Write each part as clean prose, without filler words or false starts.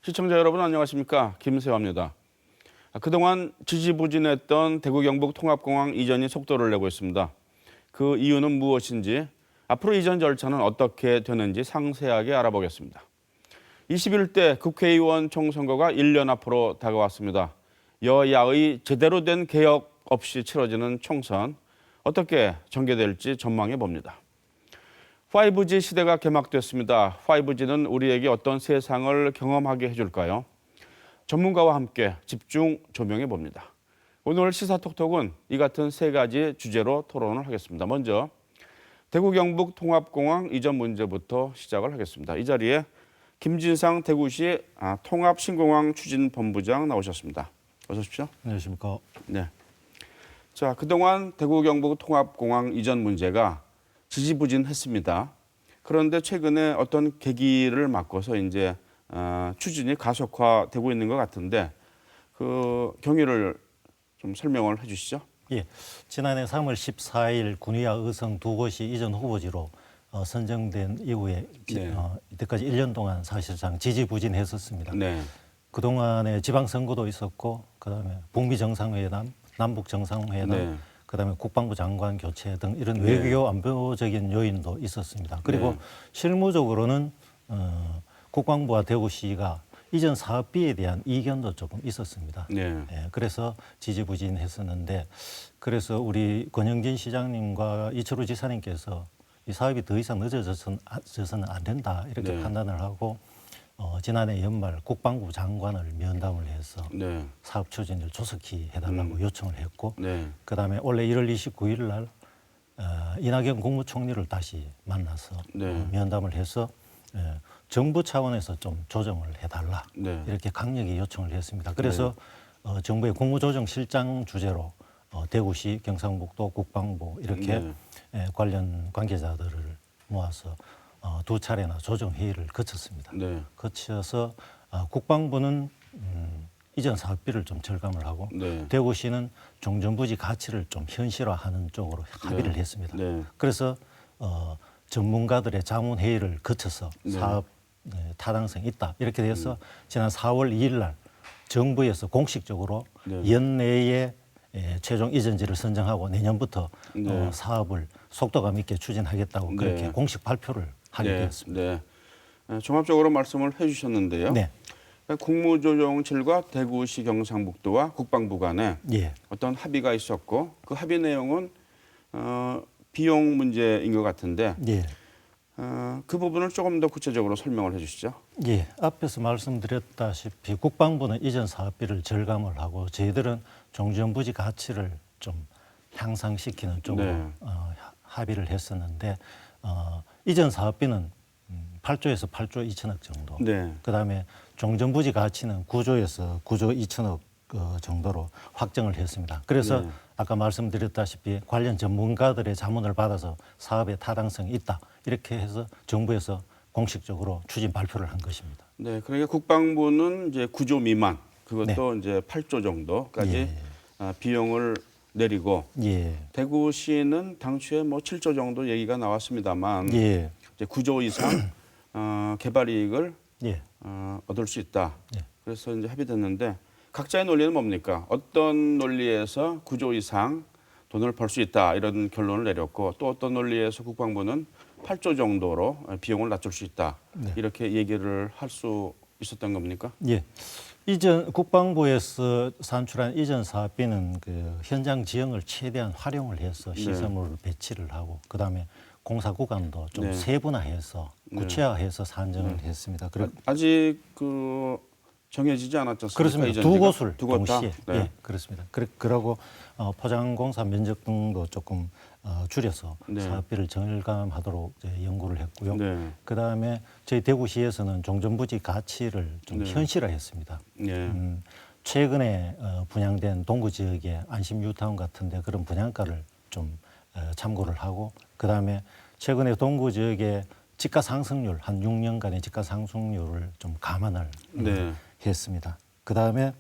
시청자 여러분 안녕하십니까? 김세화입니다. 그동안 지지부진했던 대구 경북 통합공항 이전이 속도를 내고 있습니다. 그 이유는 무엇인지, 앞으로 이전 절차는 어떻게 되는지 상세하게 알아보겠습니다. 21대 국회의원 총선거가 1년 앞으로 다가왔습니다. 여야의 제대로 된 개혁 없이 치러지는 총선, 어떻게 전개될지 전망해 봅니다. 5G 시대가 개막됐습니다. 5G는 우리에게 어떤 세상을 경험하게 해줄까요? 전문가와 함께 집중 조명해 봅니다. 오늘 시사톡톡은 이 같은 세 가지 주제로 토론을 하겠습니다. 먼저 대구 경북 통합공항 이전 문제부터 시작을 하겠습니다. 이 자리에 김진상 대구시 통합신공항 추진본부장 나오셨습니다. 어서 오십시오. 안녕하십니까. 네. 자, 그동안 대구 경북 통합공항 이전 문제가 지지부진했습니다. 그런데 최근에 어떤 계기를 맞고서 이제 추진이 가속화되고 있는 것 같은데 그 경위를 좀 설명을 해주시죠. 예, 지난해 3월 14일 군위와 의성 두 곳이 이전 후보지로 선정된 이후에 네. 이때까지 1년 동안 사실상 지지부진했었습니다. 네. 그동안에 지방선거도 있었고 그다음에 북미 정상회담, 남북 정상회담, 네. 그다음에 국방부 장관 교체 등 이런 네. 외교 안보적인 요인도 있었습니다. 그리고 네. 실무적으로는 국방부와 대구시가 이전 사업비에 대한 이견도 조금 있었습니다. 네. 예, 그래서 지지부진했었는데 그래서 우리 권영진 시장님과 이철우 지사님께서 이 사업이 더 이상 늦어져서는 안 된다 이렇게 네. 판단을 하고 지난해 연말 국방부 장관을 면담을 해서 네. 사업 추진을 조속히 해달라고 요청을 했고 네. 그다음에 올해 1월 29일 날 이낙연 국무총리를 다시 만나서 네. 면담을 해서 정부 차원에서 좀 조정을 해달라 네. 이렇게 강력히 요청을 했습니다. 그래서 정부의 국무조정실장 주재로 대구시, 경상북도, 국방부 이렇게 관련 관계자들을 모아서 두 차례나 조정 회의를 거쳤습니다. 네. 거쳐서 국방부는 이전 사업비를 좀 절감을 하고 네. 대구시는 종전부지 가치를 좀 현실화하는 쪽으로 합의를 했습니다. 네. 그래서 전문가들의 자문 회의를 거쳐서 사업 타당성이 있다 이렇게 돼서 지난 4월 2일 날 정부에서 공식적으로 연내에 최종 이전지를 선정하고 내년부터 사업을 속도감 있게 추진하겠다고 그렇게 공식 발표를 하게 되었습니다. 네. 종합적으로 말씀을 해주셨는데요. 네. 국무조정실과 대구시 경상북도와 국방부 간에 어떤 합의가 있었고 그 합의 내용은 비용 문제인 것 같은데 그 부분을 조금 더 구체적으로 설명을 해주시죠. 예, 앞에서 말씀드렸다시피 국방부는 이전 사업비를 절감을 하고 저희들은 종전부지 가치를 좀 향상시키는 쪽으로 합의를 했었는데 이전 사업비는 8조에서 8조 2천억 정도. 그다음에 종전부지 가치는 9조에서 9조 2천억 정도로 확정을 했습니다. 그래서 아까 말씀드렸다시피 관련 전문가들의 자문을 받아서 사업의 타당성이 있다. 이렇게 해서 정부에서 공식적으로 추진 발표를 한 것입니다. 네, 그러니까 국방부는 이제 9조 미만, 그것도 이제 8조 정도까지 비용을 내리고 대구시는 당초에 뭐 7조 정도 얘기가 나왔습니다만 이제 9조 이상 개발 이익을 얻을 수 있다. 그래서 이제 합의됐는데 각자의 논리는 뭡니까? 어떤 논리에서 9조 이상 돈을 벌 수 있다 이런 결론을 내렸고 또 어떤 논리에서 국방부는 8조 정도로 비용을 낮출 수 있다 이렇게 얘기를 할 수 있었던 겁니까? 예. 이전 국방부에서 산출한 이전 사업비는 그 현장 지형을 최대한 활용을 해서 시설물을 배치를 하고 그다음에 공사 구간도 좀 세분화해서 구체화해서 산정을 했습니다. 아직 그 정해지지 않았죠. 그렇습니다. 두 곳을 동시에 그렇습니다. 그러고 포장공사 면적 등도 조금 줄여서 사업비를 절감하도록 연구를 했고요. 그다음에 저희 대구시에서는 종전부지 가치를 좀 현실화했습니다. 최근에 분양된 동구 지역의 안심 뉴타운 같은데 그런 분양가를 좀 참고를 하고 그다음에 최근에 동구 지역의 집가 상승률 한 6년간의 집가 상승률을 좀 감안을 했습니다. 그다음에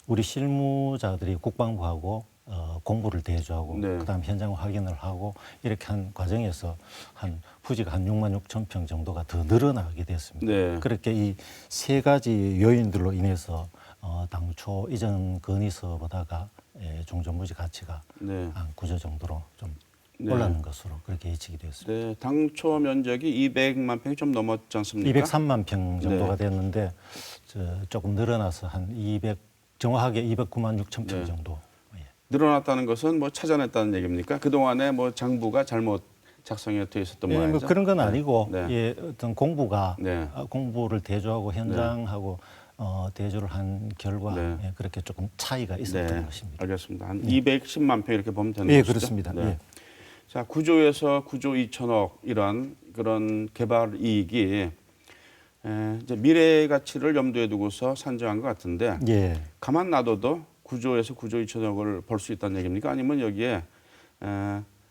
우리 실무자들이 국방부하고 공부를 대조하고 네. 그다음 현장 확인을 하고 이렇게 한 과정에서 한 부지가 한 6만 6천 평 정도가 더 늘어나게 됐습니다. 네. 그렇게 이 세 가지 요인들로 인해서 당초 이전 건의서보다가 종전부지 가치가 네. 한 9조 정도로 좀 네. 올랐는 것으로 그렇게 예측이 되었습니다. 네, 당초 면적이 200만 평이 좀 넘었지 않습니까? 203만 평 정도가 네. 됐는데 조금 늘어나서 한 200 정확하게 209만 6천 평 네. 정도. 예. 늘어났다는 것은 뭐 찾아냈다는 얘기입니까? 그 동안에 뭐 장부가 잘못 작성이 돼 있었던 예, 모양이죠. 뭐 그런 건 아니고 네. 예, 어떤 공부가 네. 공부를 대조하고 현장하고 대조를 한 결과 네. 예, 그렇게 조금 차이가 있었던 네, 것입니다. 알겠습니다. 한 210만 평 이렇게 보면 되는 예, 것이죠. 그렇습니다. 네. 예. 자, 9조에서 9조 2천억 이런 그런 개발 이익이 이제 미래 가치를 염두에 두고서 산정한 것 같은데 예. 가만 놔둬도 9조에서 9조 2천억을 벌 수 있다는 얘기입니까? 아니면 여기에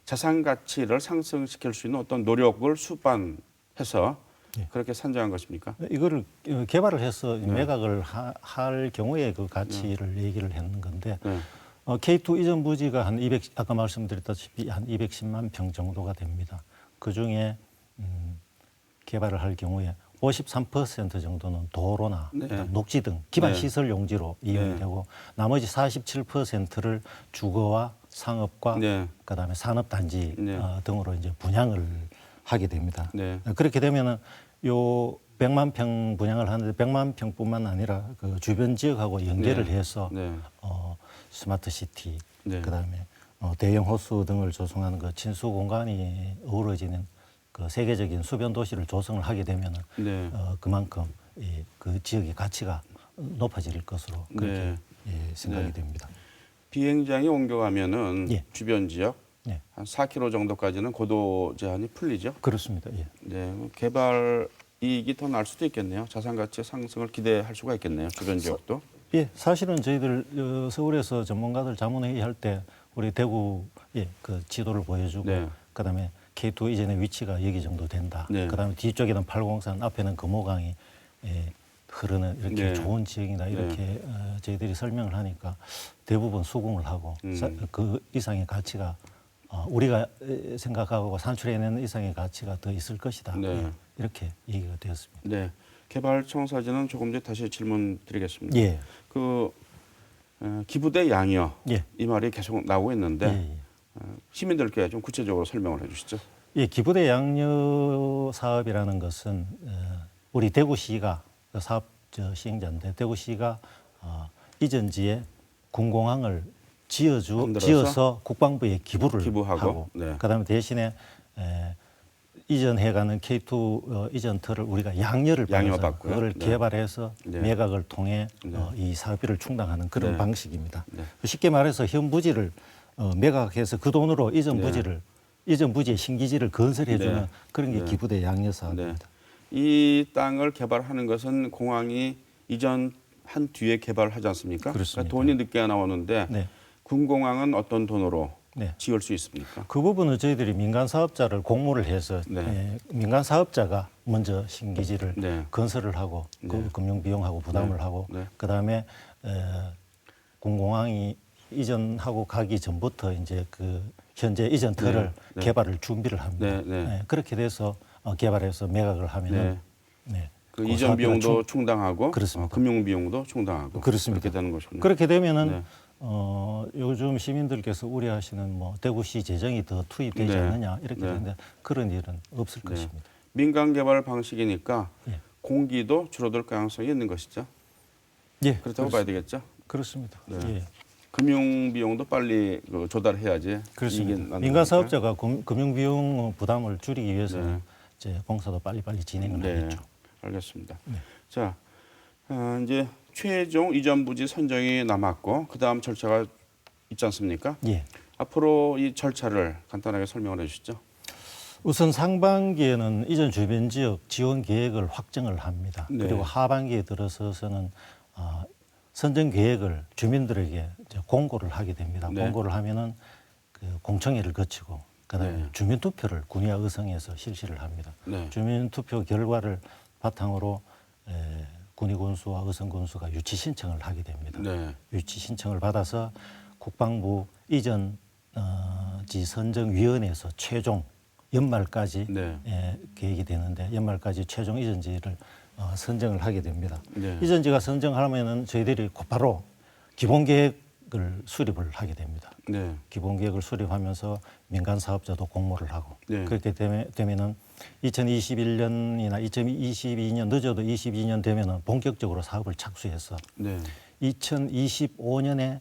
자산 가치를 상승시킬 수 있는 어떤 노력을 수반해서 예. 그렇게 산정한 것입니까? 이거를 개발을 해서 네. 매각을 할 경우에 그 가치를 얘기를 했는 건데 네. K2 이전 부지가 한 200, 아까 말씀드렸다시피 한 210만 평 정도가 됩니다. 그 중에 개발을 할 경우에 53% 정도는 도로나 네. 녹지 등 기반 네. 시설 용지로 이용이 네. 되고 나머지 47%를 주거와 상업과 네. 그다음에 산업 단지 네. 등으로 이제 분양을 하게 됩니다. 네. 그렇게 되면은 요 100만 평 분양을 하는데 100만 평뿐만 아니라 그 주변 지역하고 연계를 네. 해서 네. 스마트 시티 네. 그다음에 대형 호수 등을 조성하는 그 친수 공간이 어우러지는 그 세계적인 수변 도시를 조성을 하게 되면은 네. 그만큼 그 지역의 가치가 높아질 것으로 그렇게 네. 생각이 네. 됩니다. 비행장이 옮겨가면은 예. 주변 지역 네, 한 4km 정도까지는 고도 제한이 풀리죠. 그렇습니다. 예. 네, 개발 이익이 더 날 수도 있겠네요. 자산 가치 상승을 기대할 수가 있겠네요. 주변 지역도. 예, 사실은 저희들 서울에서 전문가들 자문회의 할 때 우리 대구 그 지도를 보여주고 네. 그다음에 K2 이전의 위치가 여기 정도 된다. 네. 그다음에 뒤쪽에는 팔공산, 앞에는 금호강이 흐르는 이렇게 네. 좋은 지역이다. 이렇게 저희들이 설명을 하니까 대부분 수긍을 하고 그 이상의 가치가 우리가 생각하고 산출해내는 이상의 가치가 더 있을 것이다. 네. 예, 이렇게 얘기가 되었습니다. 네. 개발청사진은 조금 전에 다시 질문 드리겠습니다. 예. 그 기부대 양이요. 예. 이 말이 계속 나오고 있는데 예. 시민들께 좀 구체적으로 설명을 해주시죠. 예, 기부대 양료 사업이라는 것은 우리 대구시가 그 사업 시행자인데 대구시가 이전지에 군공항을 지어서 국방부에 기부하고 하고 네. 그다음에 대신에 이전해가는 K2 이전 터를 우리가 양료를 받아서 받고요. 그걸 네. 개발해서 네. 매각을 통해 네. 이 사업비를 충당하는 그런 네. 방식입니다. 네. 쉽게 말해서 현 부지를 매각해서 그 돈으로 이전 네. 부지를 이전 부지의 신기지를 건설해주는 네. 그런 게 네. 기부대 양료 사업입니다. 이 땅을 개발하는 것은 공항이 이전한 뒤에 개발하지 않습니까? 그렇습니다. 그러니까 돈이 늦게 나오는데 네. 군공항은 어떤 돈으로 네. 지을 수 있습니까? 그 부분은 저희들이 민간 사업자를 공모를 해서 네. 민간 사업자가 먼저 신기지를 네. 건설을 하고 그 네. 금융 비용하고 부담을 네. 하고 네. 그다음에 군공항이 이전하고 가기 전부터 이제 그 현재 이전 터를 네. 개발을 준비를 합니다. 네. 네. 그렇게 돼서 개발해서 매각을 하면은 그 그 이전 사업비가 비용도 충당하고 그렇습니다. 금융 비용도 충당하고 그렇습니다. 그렇게 되는 것이군요. 그렇게 되면은 네. 요즘 시민들께서 우려하시는 뭐 대구시 재정이 더 투입되지 네. 않느냐 이렇게 네. 되는데 그런 일은 없을 네. 것입니다. 민간 개발 방식이니까 예. 공기도 줄어들 가능성이 있는 것이죠. 예, 그렇다고 봐야 되겠죠. 그렇습니다. 네. 예, 금융 비용도 빨리 조달해야지 이익이 그렇습니다. 나는 민간 거니까. 사업자가 금융 비용 부담을 줄이기 위해서는 네. 이제 공사도 빨리빨리 진행을 네, 하겠죠. 알겠습니다. 네. 자, 이제 최종 이전 부지 선정이 남았고 그 다음 절차가 있지 않습니까? 예. 앞으로 이 절차를 간단하게 설명을 해주시죠. 우선 상반기에는 이전 주변 지역 지원 계획을 확정을 합니다. 네. 그리고 하반기에 들어서서는 선정 계획을 주민들에게 이제 공고를 하게 됩니다. 네. 공고를 하면은 그 공청회를 거치고 그다음에 네. 주민 투표를 군의와 의성에서 실시를 합니다. 네. 주민 투표 결과를 바탕으로 군의 군수와 의성 군수가 유치 신청을 하게 됩니다. 네. 유치 신청을 받아서 국방부 이전 지 선정위원회에서 최종 연말까지 네. 계획이 되는데 연말까지 최종 이전지를 선정을 하게 됩니다. 네. 이전지가 선정하면은 저희들이 곧바로 기본 계획을 수립을 하게 됩니다. 네. 기본 계획을 수립하면서 민간 사업자도 공모를 하고 네. 그렇게 되면은 2021년이나 2022년 늦어도 22년 되면은 본격적으로 사업을 착수해서 네. 2025년에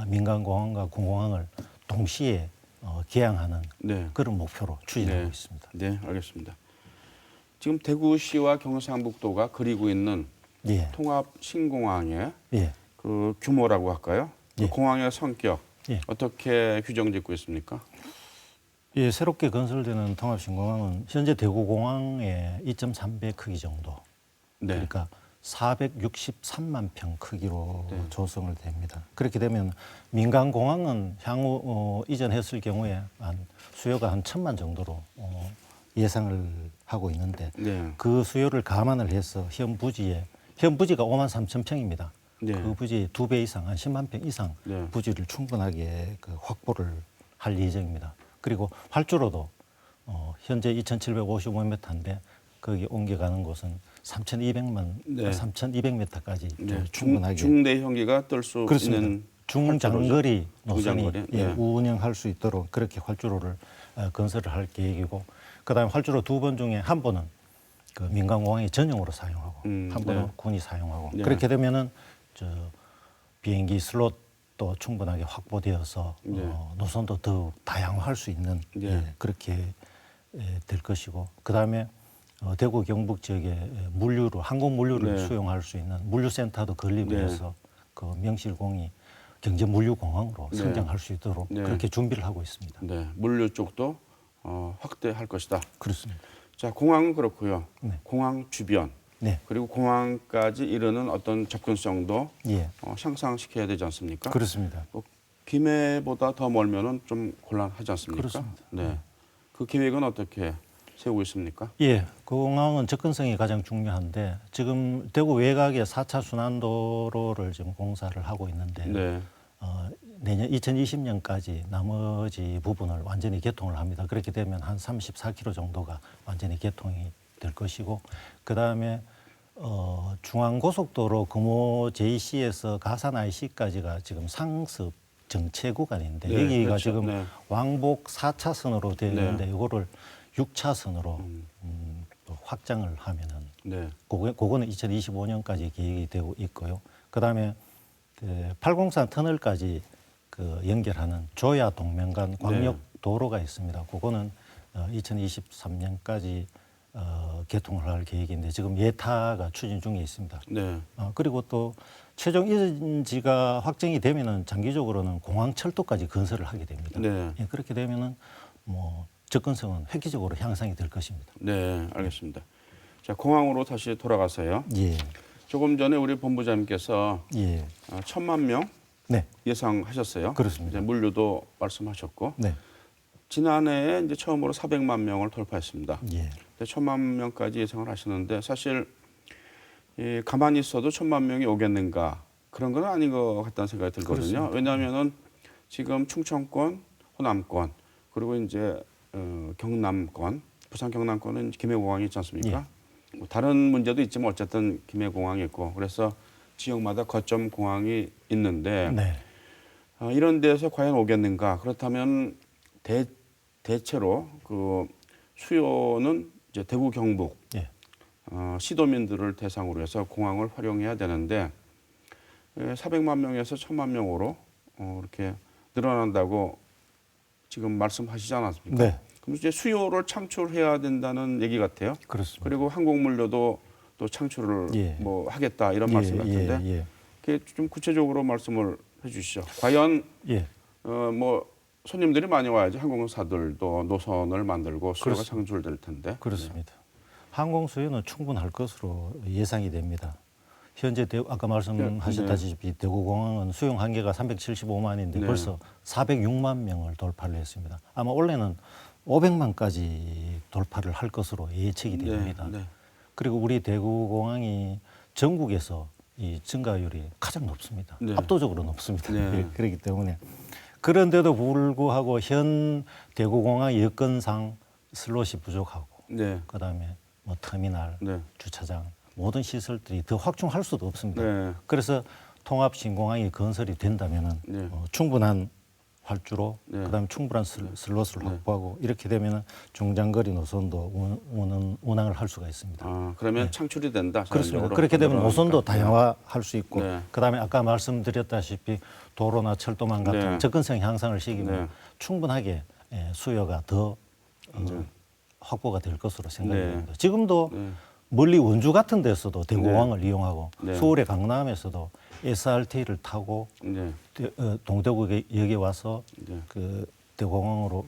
민간공항과 군공항을 동시에 개항하는 네. 그런 목표로 추진하고 네. 있습니다. 네, 알겠습니다. 지금 대구시와 경상북도가 그리고 있는 예, 통합 신공항의 예, 그 규모라고 할까요? 그 예. 공항의 성격 예. 어떻게 규정짓고 있습니까? 예, 새롭게 건설되는 통합신공항은 현재 대구공항의 2.3배 크기 정도. 네. 그러니까 463만 평 크기로 네. 조성을 됩니다. 그렇게 되면 민간공항은 향후 이전했을 경우에 수요가 한 1,000만 정도로 예상을 하고 있는데 네. 그 수요를 감안을 해서 현 부지가 5만 3천 평입니다. 네. 그 부지 2배 이상, 한 10만 평 이상 네. 부지를 충분하게 확보를 할 예정입니다. 그리고 활주로도 현재 2,755m인데 거기 옮겨가는 곳은 3,200m까지 네. 충분하게 중대형기가 뜰 수 그렇습니다. 있는 중장거리 노선이 중장거리? 네. 운영할 수 있도록 그렇게 활주로를 건설을 할 계획이고 그다음에 활주로 2번 중에 한 번은 그 민간공항이 전용으로 사용하고 한 번은 네. 군이 사용하고 네. 그렇게 되면은 비행기 슬롯도 충분하게 확보되어서 네. 노선도 더 다양화할 수 있는 네. 그렇게 될 것이고 그다음에 대구 경북 지역에 항공 물류를 네. 수용할 수 있는 물류센터도 건립을 네. 해서 그 명실공히 경제 물류공항으로 네. 성장할 수 있도록 네. 그렇게 준비를 하고 있습니다. 네. 물류 쪽도 확대할 것이다. 그렇습니다. 자, 공항은 그렇고요. 네. 공항 주변 네, 그리고 공항까지 이르는 어떤 접근성도 예, 향상시켜야 되지 않습니까? 그렇습니다. 김해보다 더 멀면은 좀 곤란하지 않습니까? 그렇습니다. 네. 그 계획은 어떻게 세우고 있습니까? 예, 공항은 접근성이 가장 중요한데 지금 대구 외곽에 4차 순환도로를 지금 공사를 하고 있는데 네. 내년 2020년까지 나머지 부분을 완전히 개통을 합니다. 그렇게 되면 한 34km 정도가 완전히 개통이 될 것이고 그다음에 중앙고속도로 금호 JC에서 가산 IC까지가 지금 상습 정체 구간인데 네, 여기가 그렇죠. 지금 네. 왕복 4차선으로 되어 있는데 네. 이거를 6차선으로 또 확장을 하면은 네. 그거는 2025년까지 계획이 되고 있고요. 그다음에 803 터널까지 연결하는 조야 동면간 광역 도로가 있습니다. 그거는 2023년까지 개통을 할 계획인데 지금 예타가 추진 중에 있습니다. 네. 그리고 또 최종 이전지가 확정이 되면은 장기적으로는 공항 철도까지 건설을 하게 됩니다. 네. 예, 그렇게 되면은 뭐 접근성은 획기적으로 향상이 될 것입니다. 네, 알겠습니다. 자, 공항으로 다시 돌아가서요. 예, 조금 전에 우리 본부장님께서 예, 1,000만 명 네, 예상하셨어요. 그렇습니다. 이제 물류도 말씀하셨고 네, 지난해에 이제 처음으로 400만 명을 돌파했습니다. 예, 1,000만 명까지 예상을 하시는데 사실 가만히 있어도 1,000만 명이 오겠는가 그런 건 아닌 것 같다는 생각이 들거든요. 왜냐하면은 지금 충청권, 호남권 그리고 이제 경남권, 부산 경남권은 김해공항이 있지 않습니까? 뭐 다른 문제도 있지만 어쨌든 김해공항이 있고 그래서 지역마다 거점 공항이 있는데 네, 이런 데서 과연 오겠는가? 그렇다면 대체로 그 수요는 이제 대구 경북 예, 시도민들을 대상으로 해서 공항을 활용해야 되는데 400만 명에서 1,000만 명으로 이렇게 늘어난다고 지금 말씀하시지 않았습니까? 네, 그럼 이제 수요를 창출해야 된다는 얘기 같아요. 그렇습니다. 그리고 항공물류도 또 창출을 예. 뭐 하겠다 이런 말씀 같은데 예, 그게 좀 구체적으로 말씀을 해주시죠. 과연 예, 뭐 손님들이 많이 와야지 항공사들도 노선을 만들고 수요가 그렇습니다. 창출될 텐데. 그렇습니다. 항공 수요는 충분할 것으로 예상이 됩니다. 현재 아까 말씀하셨다시피 대구공항은 수용 한계가 375만인데 네. 벌써 406만 명을 돌파를 했습니다. 아마 올해는 500만까지 돌파를 할 것으로 예측이 됩니다. 네. 그리고 우리 대구공항이 전국에서 이 증가율이 가장 높습니다. 네. 압도적으로 높습니다. 네. 그렇기 때문에 그런데도 불구하고 현 대구공항 여건상 슬롯이 부족하고 네. 그다음에 뭐 터미널, 네. 주차장 모든 시설들이 더 확충할 수도 없습니다. 네. 그래서 통합 신공항이 건설이 된다면은 네. 충분한 활주로, 네. 그다음에 충분한 슬롯을 확보하고 이렇게 되면은 중장거리 노선도 운항을 할 수가 있습니다. 아, 그러면 창출이 된다. 그렇습니다. 자연적으로. 그렇게 되면 그러니까. 노선도 다양화할 수 있고, 네. 그다음에 아까 말씀드렸다시피 도로나 철도망 같은 네. 접근성 향상을 시키면 네. 충분하게 수요가 더 확보가 될 것으로 생각이 네. 됩니다. 지금도 네. 멀리 원주 같은 데서도 대구공항을 이용하고 네. 서울의 강남에서도 SRT를 타고 네. 동대구역에 와서 네. 그 대구공항으로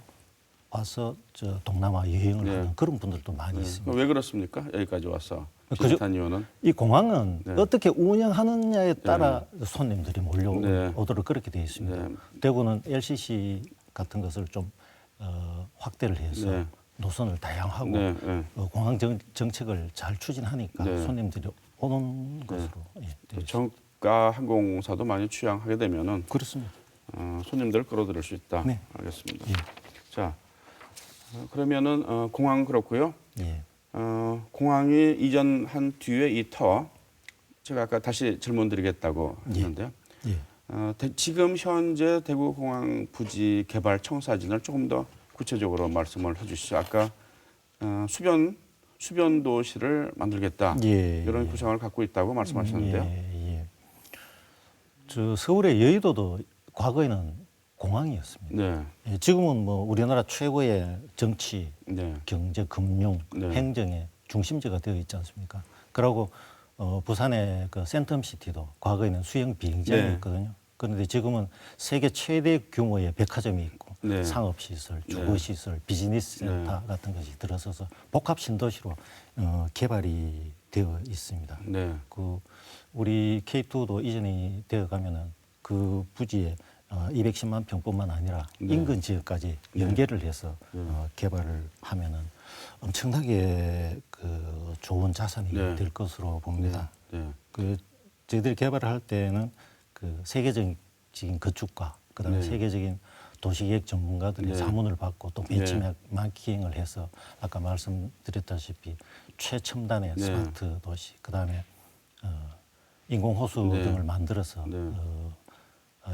와서 저 동남아 여행을 네. 하는 그런 분들도 많이 있습니다. 왜 그렇습니까? 여기까지 와서 그죠? 비슷한 이유는 이 공항은 네. 어떻게 운영하느냐에 따라 손님들이 네. 몰려오도록 그렇게 되어 있습니다. 네. 대구는 LCC 같은 것을 좀 확대를 해서 네. 노선을 다양하고 네. 네. 공항 정책을 잘 추진하니까 네. 손님들이 오는 것으로 되어 있습니다. 정가 항공사도 많이 취향하게 되면은 그렇습니다. 손님들을 끌어들일 수 있다. 네. 알겠습니다. 예. 자, 그러면은 공항 그렇고요. 예. 공항이 이전한 뒤에 이 터, 제가 아까 다시 질문드리겠다고 예. 했는데요. 예. 지금 현재 대구공항 부지 개발 청사진을 조금 더 구체적으로 말씀을 해주시죠. 아까 수변 도시를 만들겠다 예, 이런 예. 구상을 갖고 있다고 말씀하셨는데요. 예. 저 서울의 여의도도 과거에는 공항이었습니다. 네, 예, 지금은 뭐 우리나라 최고의 정치, 네, 경제, 금융, 네. 행정의 중심지가 되어 있지 않습니까? 그리고 부산의 그 센텀시티도 과거에는 수영 비행장이었거든요. 그런데 지금은 세계 최대 규모의 백화점이 있고 네. 상업시설, 주거시설, 비즈니스 센터 같은 것이 들어서서 복합 신도시로 개발이 되어 있습니다. 네, 그 우리 K2도 이전이 되어가면은 그 부지에 210만 평뿐만 아니라 네. 인근 지역까지 연계를 해서 개발을 하면은 엄청나게 그 좋은 자산이 네. 될 것으로 봅니다. 네, 그 저희들이 개발을 할 때는 그 세계적인 건축가, 그다음에 네. 세계적인 도시계획 전문가들의 네. 자문을 받고 또 네. 벤치마킹 기행을 해서 아까 말씀드렸다시피 최첨단의 네. 스마트 도시, 그다음에 인공호수 네. 등을 만들어서 네.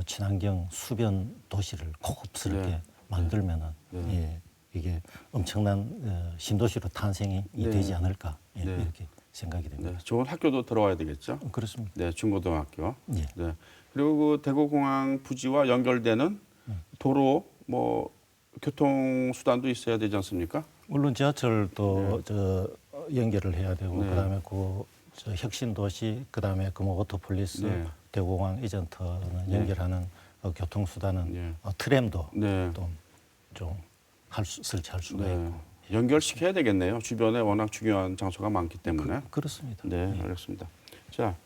친환경 수변 도시를 고급스럽게 네. 만들면은 네. 예, 이게 엄청난 신도시로 탄생이 네. 되지 않을까 예, 네. 이렇게 생각이 됩니다. 네. 좋은 학교도 들어와야 되겠죠. 그렇습니다. 네, 중고등학교. 예. 네. 그리고 그 대구공항 부지와 연결되는 도로, 뭐 교통 수단도 있어야 되지 않습니까? 물론 지하철도 저 연결을 해야 되고 네. 그다음에 저 혁신도시 그다음에 뭐 오토폴리스 네. 대구공항 이전터는 연결하는 교통 수단은 네. 트램도 네. 좀 설치할 수가 네. 있고 연결시켜야 되겠네요. 주변에 워낙 중요한 장소가 많기 때문에. 그렇습니다. 네, 알겠습니다. 자,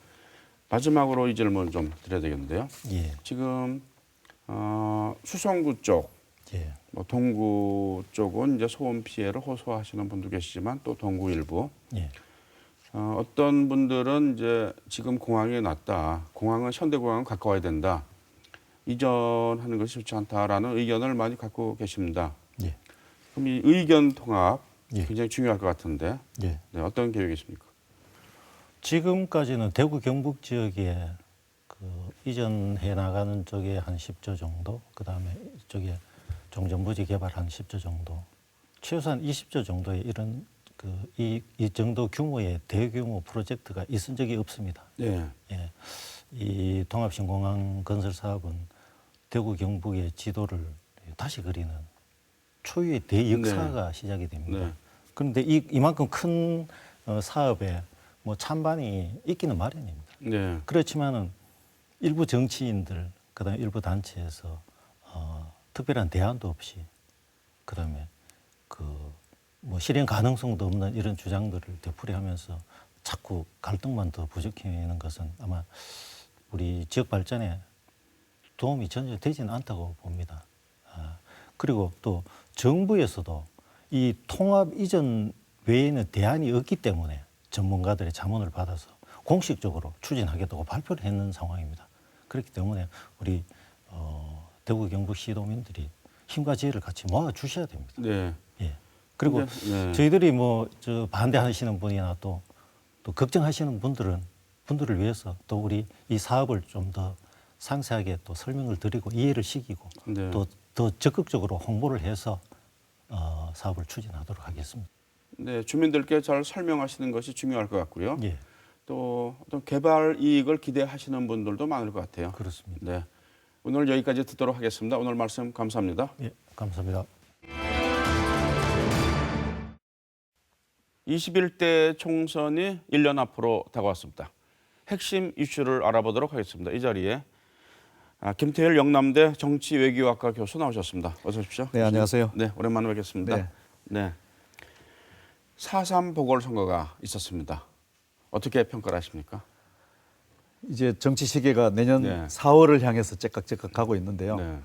마지막으로 이 질문 좀 드려야 되겠는데요. 예, 지금 수성구 쪽, 예, 뭐 동구 쪽은 이제 소음 피해를 호소하시는 분도 계시지만 또 동구 일부 예, 어떤 분들은 이제 지금 공항이 낫다. 공항은 현대공항은 가까워야 된다. 이전하는 것이 좋지 않다라는 의견을 많이 갖고 계십니다. 예, 그럼 이 의견 통합 예. 굉장히 중요할 것 같은데 예. 네, 어떤 계획이십니까? 지금까지는 대구 경북 지역에 그 이전해 나가는 쪽에 한 10조 정도, 그다음에 이쪽에 종전부지 개발 한 10조 정도, 최소한 20조 정도의 이런 이 정도 규모의 대규모 프로젝트가 있은 적이 없습니다. 네, 예. 이 통합신공항 건설 사업은 대구 경북의 지도를 다시 그리는 초유의 대역사가 시작이 됩니다. 네. 그런데 이만큼 큰 사업에 뭐 찬반이 있기는 마련입니다. 네, 그렇지만은 일부 정치인들, 그다음에 일부 단체에서 특별한 대안도 없이, 그다음에 뭐 실현 가능성도 없는 이런 주장들을 되풀이하면서 자꾸 갈등만 더 부족해지는 것은 아마 우리 지역 발전에 도움이 전혀 되지는 않다고 봅니다. 그리고 또 정부에서도 이 통합 이전 외에는 대안이 없기 때문에 전문가들의 자문을 받아서 공식적으로 추진하겠다고 발표를 했는 상황입니다. 그렇기 때문에 우리 대구 경북 시도민들이 힘과 지혜를 같이 모아 주셔야 됩니다. 네. 예. 그리고 네. 저희들이 뭐 저 반대하시는 분이나 또 걱정하시는 분들을 위해서 또 우리 이 사업을 좀 더 상세하게 또 설명을 드리고 이해를 시키고 네. 또 더 적극적으로 홍보를 해서 사업을 추진하도록 하겠습니다. 네, 주민들께 잘 설명하시는 것이 중요할 것 같고요. 예, 또 어떤 개발 이익을 기대하시는 분들도 많을 것 같아요. 그렇습니다. 네, 오늘 여기까지 듣도록 하겠습니다. 오늘 말씀 감사합니다. 예, 감사합니다. 21대 총선이 1년 앞으로 다가왔습니다. 핵심 이슈를 알아보도록 하겠습니다. 이 자리에 김태열 영남대 정치외교학과 교수 나오셨습니다. 어서 오십시오. 네, 안녕하세요. 네, 오랜만에 뵙겠습니다. 네. 네. 4.3 보궐선거가 있었습니다. 어떻게 평가를 하십니까? 이제 정치 시계가 내년 네. 4월을 향해서 째깍째깍 가고 있는데요. 네.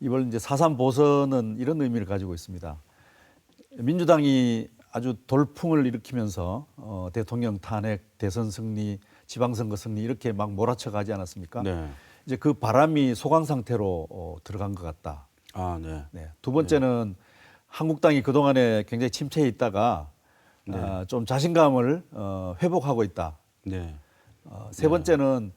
이번 이제 4.3 보선은 이런 의미를 가지고 있습니다. 민주당이 아주 돌풍을 일으키면서 대통령 탄핵, 대선 승리, 지방선거 승리 이렇게 막 몰아쳐 가지 않았습니까? 네. 이제 그 바람이 소강 상태로 들어간 것 같다. 아, 네. 네. 두 번째는 한국당이 그동안에 굉장히 침체해 있다가 네. 좀 자신감을 회복하고 있다. 네. 세 번째는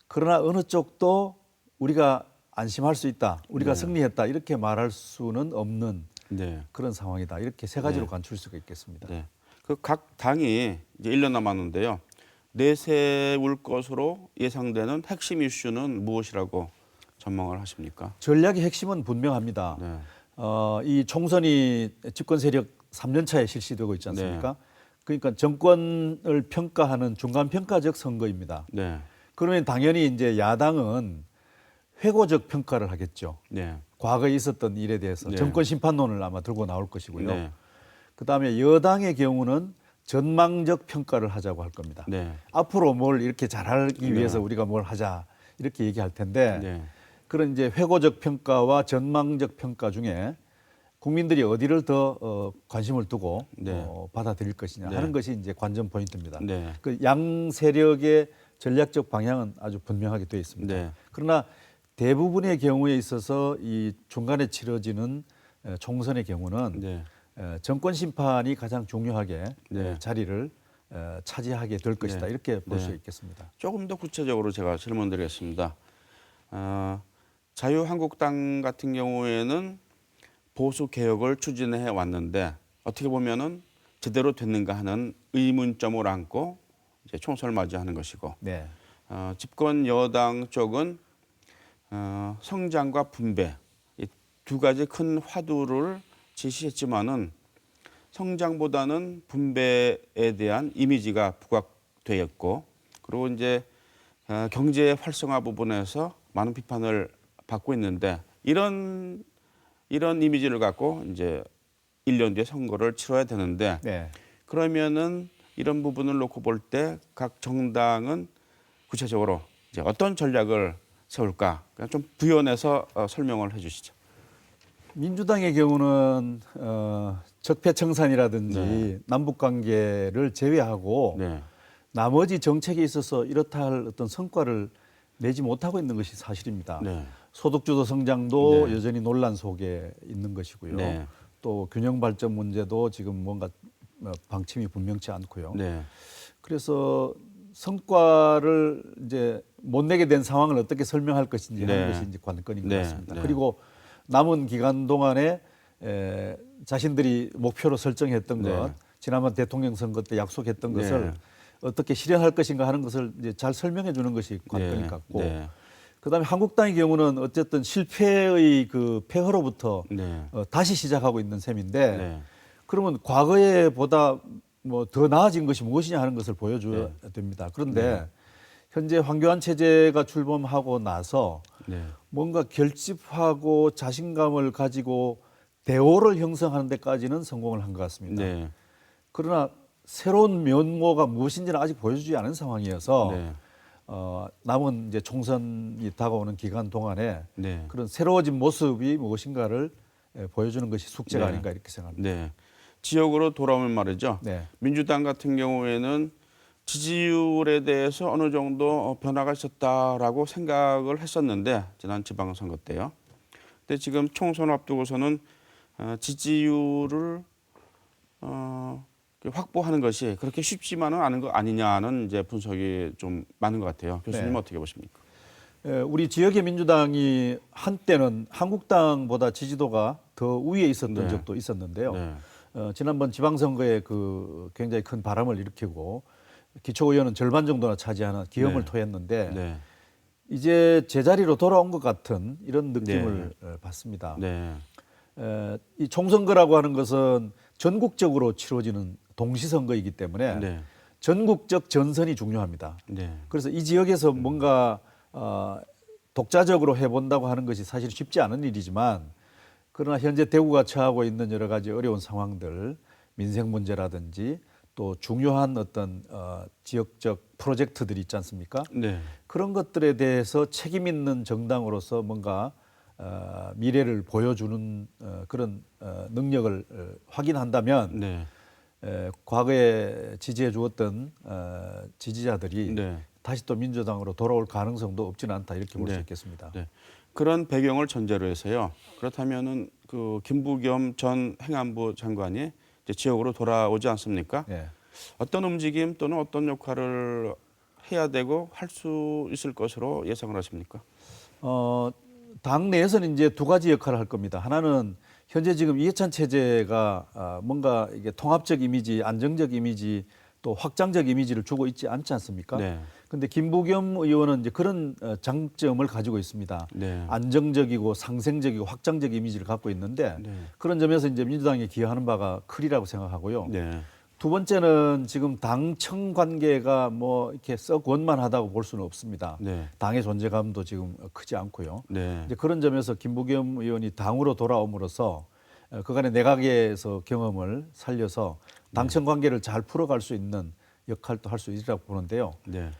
그러나 어느 쪽도 우리가 안심할 수 있다. 우리가 네. 승리했다. 이렇게 말할 수는 없는 네. 그런 상황이다. 이렇게 세 가지로 네. 간추릴 수가 있겠습니다. 네. 그 각 당이 이제 1년 남았는데요. 내세울 것으로 예상되는 핵심 이슈는 무엇이라고 전망을 하십니까? 전략의 핵심은 분명합니다. 네. 이 총선이 집권 세력 3년 차에 실시되고 있지 않습니까? 네. 그러니까 정권을 평가하는 중간 평가적 선거입니다. 네. 그러면 당연히 이제 야당은 회고적 평가를 하겠죠. 네. 과거에 있었던 일에 대해서 네. 정권 심판론을 아마 들고 나올 것이고요. 네. 그다음에 여당의 경우는 전망적 평가를 하자고 할 겁니다. 네. 앞으로 뭘 이렇게 잘하기 네. 위해서 우리가 뭘 하자 이렇게 얘기할 텐데 네. 그런 이제 회고적 평가와 전망적 평가 중에 국민들이 어디를 더 관심을 두고 네. 받아들일 것이냐 네. 하는 것이 이제 관전 포인트입니다. 네. 그 양 세력의 전략적 방향은 아주 분명하게 되어 있습니다. 네. 그러나 대부분의 경우에 있어서 이 중간에 치러지는 총선의 경우는 네. 정권 심판이 가장 중요하게 네. 자리를 차지하게 될 것이다. 네. 이렇게 볼 네. 수 있겠습니다. 조금 더 구체적으로 제가 질문드리겠습니다. 자유한국당 같은 경우에는 보수 개혁을 추진해 왔는데 어떻게 보면은 제대로 됐는가 하는 의문점을 안고 이제 총선을 맞이하는 것이고 네. 집권 여당 쪽은 성장과 분배 이 두 가지 큰 화두를 제시했지만은 성장보다는 분배에 대한 이미지가 부각되었고 그리고 이제 경제 활성화 부분에서 많은 비판을 받고 있는데 이런 이미지를 갖고 이제 1년 뒤에 선거를 치러야 되는데 네. 그러면은 이런 부분을 놓고 볼 때 각 정당은 구체적으로 이제 어떤 전략을 세울까? 그냥 좀 부연해서 설명을 해주시죠. 민주당의 경우는 적폐청산이라든지 네. 남북 관계를 제외하고 네, 나머지 정책에 있어서 이렇다 할 어떤 성과를 내지 못하고 있는 것이 사실입니다. 네, 소득주도 성장도 네. 여전히 논란 속에 있는 것이고요. 네. 또 균형 발전 문제도 지금 뭔가 방침이 분명치 않고요. 네, 그래서 성과를 이제 못 내게 된 상황을 어떻게 설명할 것인지 네. 하는 것이 이제 관건인 네. 것 같습니다. 네. 그리고 남은 기간 동안에 자신들이 목표로 설정했던 네. 것, 지난번 대통령 선거 때 약속했던 네. 것을 어떻게 실현할 것인가 하는 것을 이제 잘 설명해 주는 것이 관건인 네. 것 같고, 네. 그다음에 한국당의 경우는 어쨌든 실패의 그 폐허로부터 네. 다시 시작하고 있는 셈인데, 네. 그러면 과거에 보다 뭐 더 나아진 것이 무엇이냐 하는 것을 보여줘야 됩니다. 그런데 현재 황교안 체제가 출범하고 나서 네. 뭔가 결집하고 자신감을 가지고 대오를 형성하는 데까지는 성공을 한 것 같습니다. 네. 그러나 새로운 면모가 무엇인지는 아직 보여주지 않은 상황이어서 네. 남은 이제 총선이 다가오는 기간 동안에 네. 그런 새로워진 모습이 무엇인가를 보여주는 것이 숙제가 네. 아닌가 이렇게 생각합니다. 네. 지역으로 돌아오면 말이죠. 네. 민주당 같은 경우에는 지지율에 대해서 어느 정도 변화가 있었다라고 생각을 했었는데 지난 지방선거 때요. 근데 지금 총선 앞두고서는 지지율을 확보하는 것이 그렇게 쉽지만은 않은 거 아니냐는 이제 분석이 좀 많은 것 같아요. 교수님 네. 어떻게 보십니까? 우리 지역의 민주당이 한때는 한국당보다 지지도가 더 위에 있었던 네. 적도 있었는데요. 네. 지난번 지방선거에 그 굉장히 큰 바람을 일으키고 기초의원은 절반 정도나 차지하는 기염을 네. 토했는데 네. 이제 제자리로 돌아온 것 같은 이런 느낌을 받습니다. 네. 이 총선거라고 하는 것은 전국적으로 치러지는 동시선거이기 때문에 네. 전국적 전선이 중요합니다. 네. 그래서 이 지역에서 뭔가 독자적으로 해본다고 하는 것이 사실 쉽지 않은 일이지만 그러나 현재 대구가 처하고 있는 여러 가지 어려운 상황들, 민생 문제라든지 또 중요한 어떤 지역적 프로젝트들이 있지 않습니까? 네. 그런 것들에 대해서 책임 있는 정당으로서 뭔가 미래를 보여주는 그런 능력을 확인한다면 네. 과거에 지지해 주었던 지지자들이 네. 다시 또 민주당으로 돌아올 가능성도 없지는 않다 이렇게 볼 수 네. 있겠습니다. 네. 그런 배경을 전제로 해서요. 그렇다면은 그 김부겸 전 행안부 장관이 이제 지역으로 돌아오지 않습니까? 예. 어떤 움직임 또는 어떤 역할을 해야 되고 할 수 있을 것으로 예상을 하십니까? 당 내에서는 이제 두 가지 역할을 할 겁니다. 하나는 현재 지금 이해찬 체제가 뭔가 이게 통합적 이미지, 안정적 이미지, 또 확장적 이미지를 주고 있지 않지 않습니까? 네. 근데 김부겸 의원은 이제 그런 장점을 가지고 있습니다. 네. 안정적이고 상생적이고 확장적 이미지를 갖고 있는데 네. 그런 점에서 이제 민주당이 기여하는 바가 크리라고 생각하고요. 네. 두 번째는 지금 당청 관계가 뭐 이렇게 썩 원만하다고 볼 수는 없습니다. 네. 당의 존재감도 지금 크지 않고요. 네. 이제 그런 점에서 김부겸 의원이 당으로 돌아옴으로써 그간의 내각에서 경험을 살려서 당청 관계를 잘 풀어갈 수 있는 역할도 할 수 있으리라고 보는데요. 네.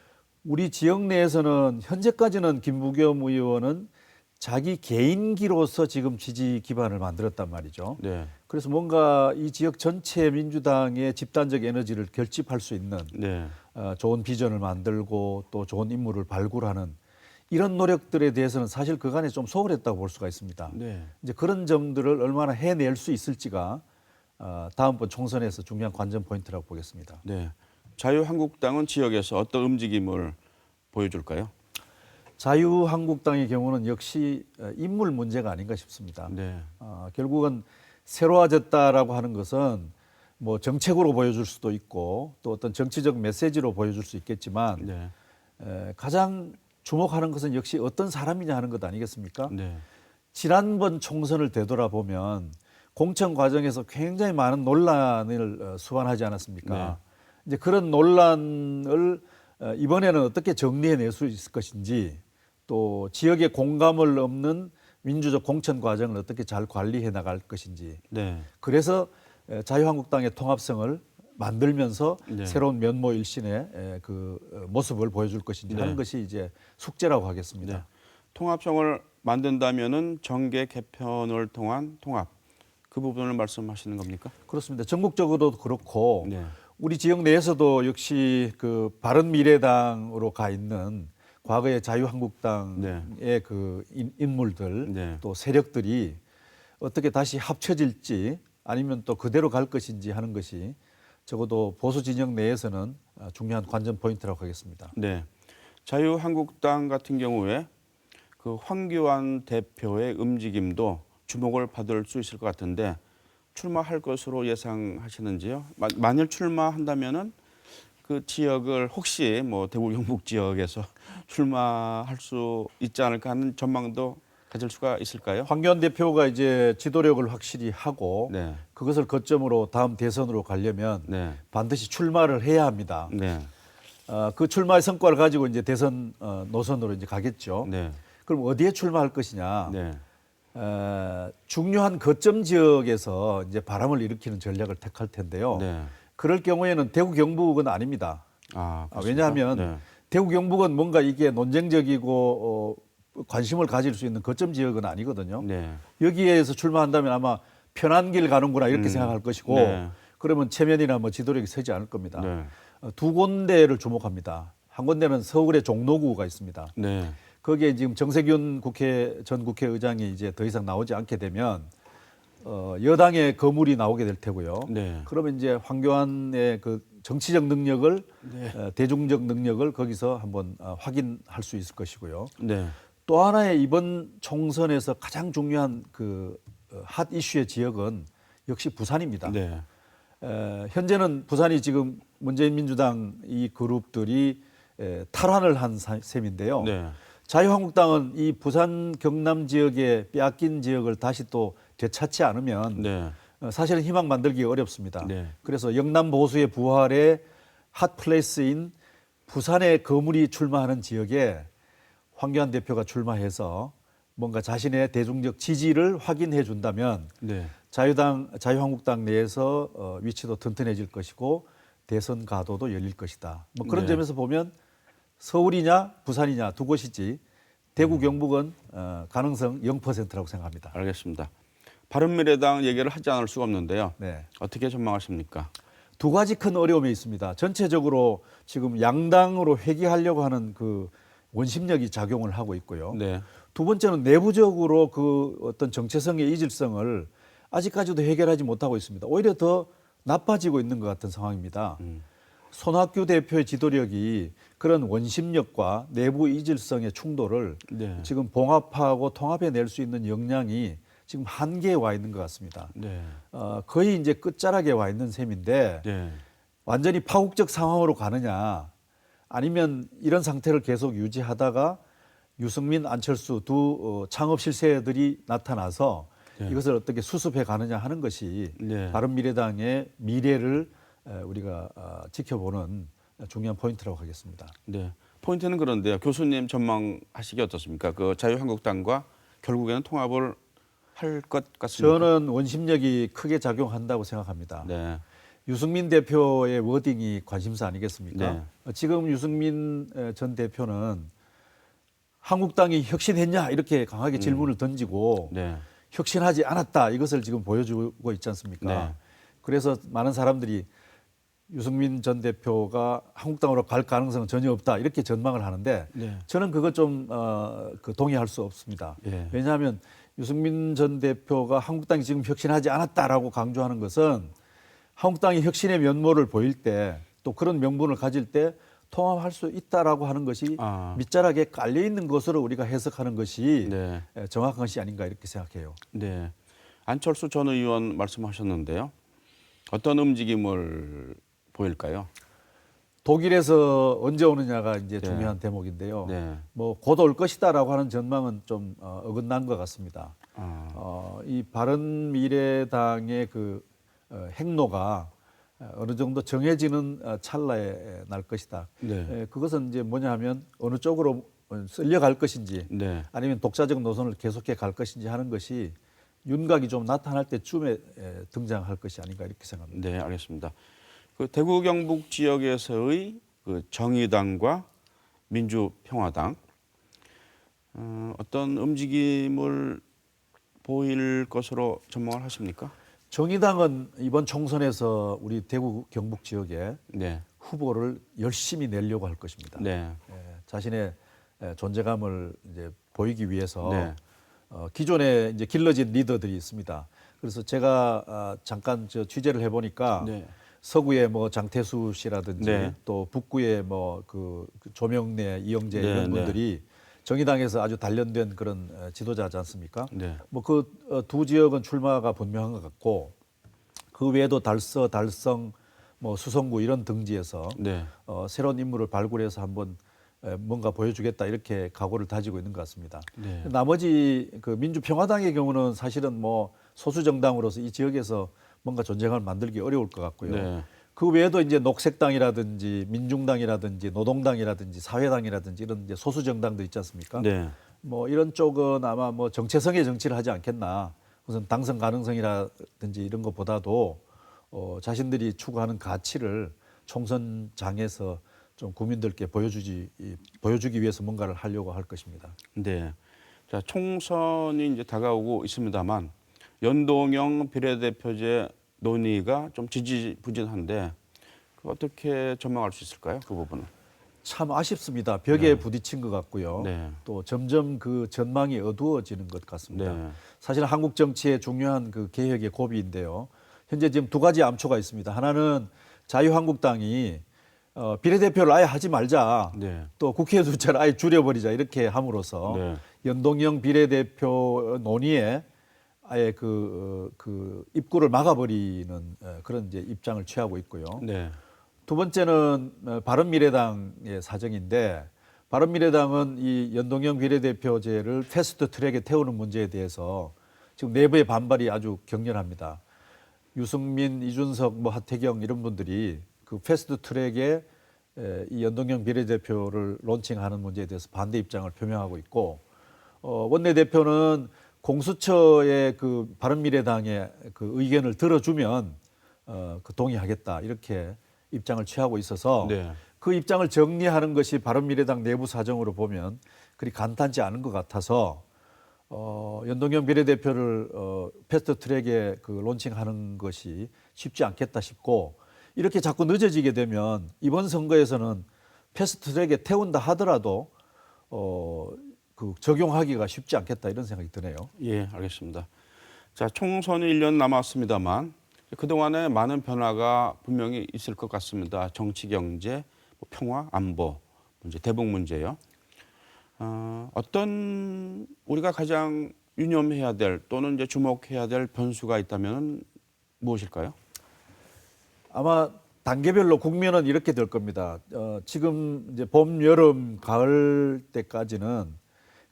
우리 지역 내에서는 현재까지는 김부겸 의원은 자기 개인기로서 지금 지지 기반을 만들었단 말이죠. 네. 그래서 뭔가 이 지역 전체 민주당의 집단적 에너지를 결집할 수 있는 네. 좋은 비전을 만들고 또 좋은 인물을 발굴하는 이런 노력들에 대해서는 사실 그간에 좀 소홀했다고 볼 수가 있습니다. 네. 이제 그런 점들을 얼마나 해낼 수 있을지가 다음번 총선에서 중요한 관전 포인트라고 보겠습니다. 네. 자유한국당은 지역에서 어떤 움직임을 보여줄까요? 자유한국당의 경우는 역시 인물 문제가 아닌가 싶습니다. 네. 결국은 새로워졌다라고 하는 것은 뭐 정책으로 보여줄 수도 있고 또 어떤 정치적 메시지로 보여줄 수 있겠지만 네. 가장 주목하는 것은 역시 어떤 사람이냐 하는 것 아니겠습니까? 네. 지난번 총선을 되돌아보면 공천 과정에서 굉장히 많은 논란을 수반하지 않았습니까? 이제 그런 논란을 이번에는 어떻게 정리해낼 수 있을 것인지 또 지역의 공감을 얻는 민주적 공천 과정을 어떻게 잘 관리해 나갈 것인지 네. 그래서 자유한국당의 통합성을 만들면서 네. 새로운 면모 일신의 그 모습을 보여줄 것인지 네. 하는 것이 이제 숙제라고 하겠습니다. 네. 통합성을 만든다면은 정계 개편을 통한 통합 그 부분을 말씀하시는 겁니까? 그렇습니다. 전국적으로도 그렇고 네. 우리 지역 내에서도 역시 그 바른미래당으로 가 있는 과거의 자유한국당의 그 인물들 네. 또 세력들이 어떻게 다시 합쳐질지 아니면 또 그대로 갈 것인지 하는 것이 적어도 보수 진영 내에서는 중요한 관전 포인트라고 하겠습니다. 네. 자유한국당 같은 경우에 그 황교안 대표의 움직임도 주목을 받을 수 있을 것 같은데 출마할 것으로 예상하시는지요? 만일 출마한다면은 그 지역을 혹시 뭐 대구 경북 지역에서 출마할 수 있지 않을까 하는 전망도 가질 수가 있을까요? 황교안 대표가 이제 지도력을 확실히 하고 네. 그것을 거점으로 다음 대선으로 가려면 네. 반드시 출마를 해야 합니다. 네. 그 출마의 성과를 가지고 이제 대선 노선으로 이제 가겠죠. 네. 그럼 어디에 출마할 것이냐? 네. 중요한 거점 지역에서 이제 바람을 일으키는 전략을 택할 텐데요. 네. 그럴 경우에는 대구 경북은 아닙니다. 그렇습니까? 왜냐하면 네. 대구 경북은 뭔가 이게 논쟁적이고 관심을 가질 수 있는 거점 지역은 아니거든요. 네. 여기에서 출마한다면 아마 편한 길 가는구나 이렇게 생각할 것이고 네. 그러면 체면이나 뭐 지도력이 서지 않을 겁니다. 네. 두 군데를 주목합니다. 한 군데는 서울의 종로구가 있습니다. 네. 거기에 지금 정세균 전 국회의장이 이제 더 이상 나오지 않게 되면 여당의 거물이 나오게 될 테고요. 네. 그러면 이제 황교안의 그 정치적 능력을 대중적 능력을 거기서 한번 확인할 수 있을 것이고요. 네. 또 하나의 이번 총선에서 가장 중요한 그 핫 이슈의 지역은 역시 부산입니다. 네. 현재는 부산이 지금 문재인 민주당 이 그룹들이 탈환을 한 셈인데요. 네. 자유한국당은 이 부산 경남 지역에 빼앗긴 지역을 다시 또 되찾지 않으면 네. 사실은 희망 만들기 어렵습니다. 네. 그래서 영남 보수의 부활의 핫 플레이스인 부산의 거물이 출마하는 지역에 황교안 대표가 출마해서 뭔가 자신의 대중적 지지를 확인해 준다면 네. 자유한국당 내에서 위치도 튼튼해질 것이고 대선 가도도 열릴 것이다. 뭐 그런 네. 점에서 보면 서울이냐 부산이냐 두 곳이지 대구 경북은 가능성 0%라고 생각합니다. 알겠습니다. 바른미래당 얘기를 하지 않을 수가 없는데요. 네. 어떻게 전망하십니까? 두 가지 큰 어려움이 있습니다. 전체적으로 지금 양당으로 회귀하려고 하는 그 원심력이 작용을 하고 있고요. 네. 두 번째는 내부적으로 그 어떤 정체성의 이질성을 아직까지도 해결하지 못하고 있습니다. 오히려 더 나빠지고 있는 것 같은 상황입니다. 손학규 대표의 지도력이 그런 원심력과 내부 이질성의 충돌을 네. 지금 봉합하고 통합해낼 수 있는 역량이 지금 한계에 와 있는 것 같습니다. 네. 거의 이제 끝자락에 와 있는 셈인데 네. 완전히 파국적 상황으로 가느냐 아니면 이런 상태를 계속 유지하다가 유승민, 안철수 두 창업 실세들이 나타나서 네. 이것을 어떻게 수습해 가느냐 하는 것이 네. 바른미래당의 미래를 우리가 지켜보는 중요한 포인트라고 하겠습니다. 네. 포인트는 그런데요. 교수님 전망하시기 어떻습니까? 그 자유한국당과 결국에는 통합을 할 것 같습니다. 저는 원심력이 크게 작용한다고 생각합니다. 네. 유승민 대표의 워딩이 관심사 아니겠습니까? 네. 지금 유승민 전 대표는 한국당이 혁신했냐 이렇게 강하게 질문을 던지고 네. 혁신하지 않았다 이것을 지금 보여주고 있지 않습니까? 네. 그래서 많은 사람들이 유승민 전 대표가 한국당으로 갈 가능성은 전혀 없다 이렇게 전망을 하는데 네. 저는 그것 좀 동의할 수 없습니다. 예. 왜냐하면 유승민 전 대표가 한국당이 지금 혁신하지 않았다라고 강조하는 것은 한국당이 혁신의 면모를 보일 때 또 그런 명분을 가질 때 통합할 수 있다라고 하는 것이 밑자락에 깔려 있는 것으로 우리가 해석하는 것이 네. 정확한 것이 아닌가 이렇게 생각해요. 네. 안철수 전 의원 말씀하셨는데요. 어떤 움직임을 보일까요? 독일에서 언제 오느냐가 이제 중요한 대목인데요. 네. 뭐 곧 올 것이다라고 하는 전망은 좀 어긋난 것 같습니다. 이 바른미래당의 그 행로가 어느 정도 정해지는 찰나에 날 것이다. 네. 그것은 이제 뭐냐 하면 어느 쪽으로 쓸려갈 것인지 네. 아니면 독자적 노선을 계속해 갈 것인지 하는 것이 윤곽이 좀 나타날 때쯤에 등장할 것이 아닌가 이렇게 생각합니다. 네, 알겠습니다. 그 대구 경북 지역에서의 그 정의당과 민주평화당 어떤 움직임을 보일 것으로 전망을 하십니까? 정의당은 이번 총선에서 우리 대구 경북 지역에 네. 후보를 열심히 내려고 할 것입니다. 네. 자신의 존재감을 이제 보이기 위해서 네. 기존에 이제 길러진 리더들이 있습니다. 그래서 제가 잠깐 취재를 해보니까 네. 서구의 뭐 장태수 씨라든지 네. 또 북구의 뭐 그 조명래, 이영재 네, 이런 네. 분들이 정의당에서 아주 단련된 그런 지도자지 않습니까? 네. 뭐 그 두 지역은 출마가 분명한 것 같고 그 외에도 달서, 달성, 뭐 수성구 이런 등지에서 네. 새로운 인물을 발굴해서 한번 뭔가 보여주겠다 이렇게 각오를 다지고 있는 것 같습니다. 네. 나머지 그 민주평화당의 경우는 사실은 뭐 소수 정당으로서 이 지역에서 뭔가 존재감을 만들기 어려울 것 같고요. 네. 그 외에도 이제 녹색당이라든지 민중당이라든지 노동당이라든지 사회당이라든지 이런 이제 소수 정당도 있지 않습니까? 네. 뭐 이런 쪽은 아마 뭐 정체성의 정치를 하지 않겠나. 우선 당선 가능성이라든지 이런 것보다도 자신들이 추구하는 가치를 총선장에서 좀 국민들께 보여주기 위해서 뭔가를 하려고 할 것입니다. 네. 자, 총선이 이제 다가오고 있습니다만 연동형 비례대표제 논의가 좀 지지부진한데 어떻게 전망할 수 있을까요? 그 부분은. 참 아쉽습니다. 벽에 부딪힌 것 같고요. 네. 또 점점 그 전망이 어두워지는 것 같습니다. 네. 사실 한국 정치의 중요한 그 개혁의 고비인데요. 현재 지금 두 가지 암초가 있습니다. 하나는 자유한국당이 비례대표를 아예 하지 말자. 네. 또 국회 숫자를 아예 줄여버리자 이렇게 함으로써 네. 연동형 비례대표 논의에 아예 그 입구를 막아버리는 그런 이제 입장을 취하고 있고요. 네. 두 번째는 바른미래당의 사정인데 바른미래당은 이 연동형 비례대표제를 패스트 트랙에 태우는 문제에 대해서 지금 내부의 반발이 아주 격렬합니다. 유승민, 이준석, 뭐 하태경 이런 분들이 그 패스트 트랙에 이 연동형 비례대표를 론칭하는 문제에 대해서 반대 입장을 표명하고 있고 원내대표는 공수처의 그 바른미래당의 그 의견을 들어주면 그 동의하겠다 이렇게 입장을 취하고 있어서 네. 그 입장을 정리하는 것이 바른미래당 내부 사정으로 보면 그리 간단치 않은 것 같아서 연동형 비례대표를 패스트트랙에 그 론칭하는 것이 쉽지 않겠다 싶고 이렇게 자꾸 늦어지게 되면 이번 선거에서는 패스트트랙에 태운다 하더라도 그 적용하기가 쉽지 않겠다 이런 생각이 드네요. 예, 알겠습니다. 자, 총선이 1년 남았습니다만 그동안에 많은 변화가 분명히 있을 것 같습니다. 정치, 경제, 평화, 안보 문제, 대북 문제요. 어떤 우리가 가장 유념해야 될 또는 이제 주목해야 될 변수가 있다면 무엇일까요? 아마 단계별로 국면은 이렇게 될 겁니다. 지금 이제 봄, 여름, 가을 때까지는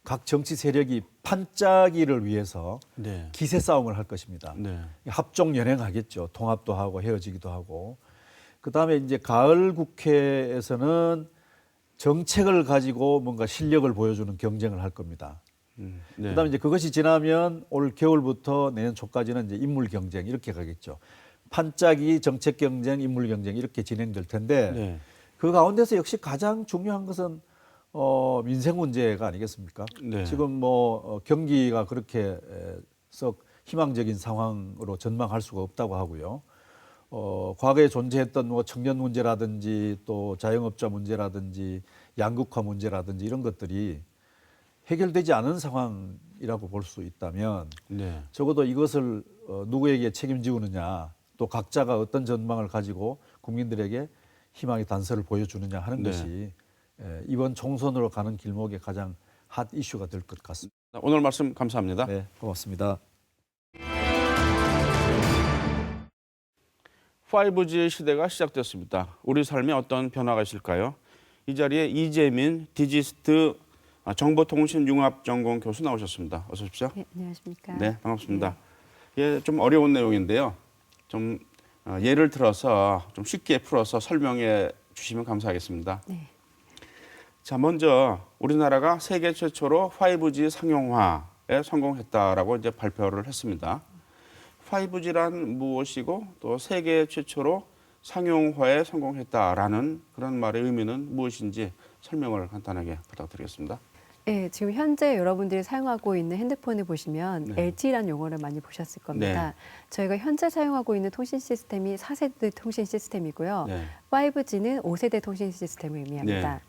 각 정치 세력이 판짜기를 위해서 네. 기세 싸움을 할 것입니다. 네. 합종 연행하겠죠. 통합도 하고 헤어지기도 하고. 그다음에 이제 가을 국회에서는 정책을 가지고 뭔가 실력을 보여주는 경쟁을 할 겁니다. 네. 그다음에 이제 그것이 지나면 올 겨울부터 내년 초까지는 이제 인물 경쟁 이렇게 가겠죠. 판짜기, 정책 경쟁, 인물 경쟁 이렇게 진행될 텐데 네. 그 가운데서 역시 가장 중요한 것은 민생 문제가 아니겠습니까? 네. 지금 뭐 경기가 그렇게 썩 희망적인 상황으로 전망할 수가 없다고 하고요. 과거에 존재했던 뭐 청년 문제라든지 또 자영업자 문제라든지 양극화 문제라든지 이런 것들이 해결되지 않은 상황이라고 볼 수 있다면 네. 적어도 이것을 누구에게 책임지우느냐 또 각자가 어떤 전망을 가지고 국민들에게 희망의 단서를 보여주느냐 하는 네. 것이 이번 총선으로 가는 길목에 가장 핫 이슈가 될 것 같습니다. 오늘 말씀 감사합니다. 네, 고맙습니다. 5G 시대가 시작됐습니다. 우리 삶에 어떤 변화가 있을까요? 이 자리에 이재민 디지스트 정보통신융합전공 교수 나오셨습니다. 어서 오십시오. 네, 안녕하십니까. 네, 반갑습니다. 예, 좀 어려운 내용인데요. 좀 예를 들어서 좀 쉽게 풀어서 설명해 주시면 감사하겠습니다. 네. 자, 먼저 우리나라가 세계 최초로 5G 상용화에 성공했다라고 이제 발표를 했습니다. 5G란 무엇이고 또 세계 최초로 상용화에 성공했다라는 그런 말의 의미는 무엇인지 설명을 간단하게 부탁드리겠습니다. 네, 지금 현재 여러분들이 사용하고 있는 핸드폰을 보시면 네. LTE라는 용어를 많이 보셨을 겁니다. 네. 저희가 현재 사용하고 있는 통신 시스템이 4세대 통신 시스템이고요. 네. 5G는 5세대 통신 시스템을 의미합니다. 네.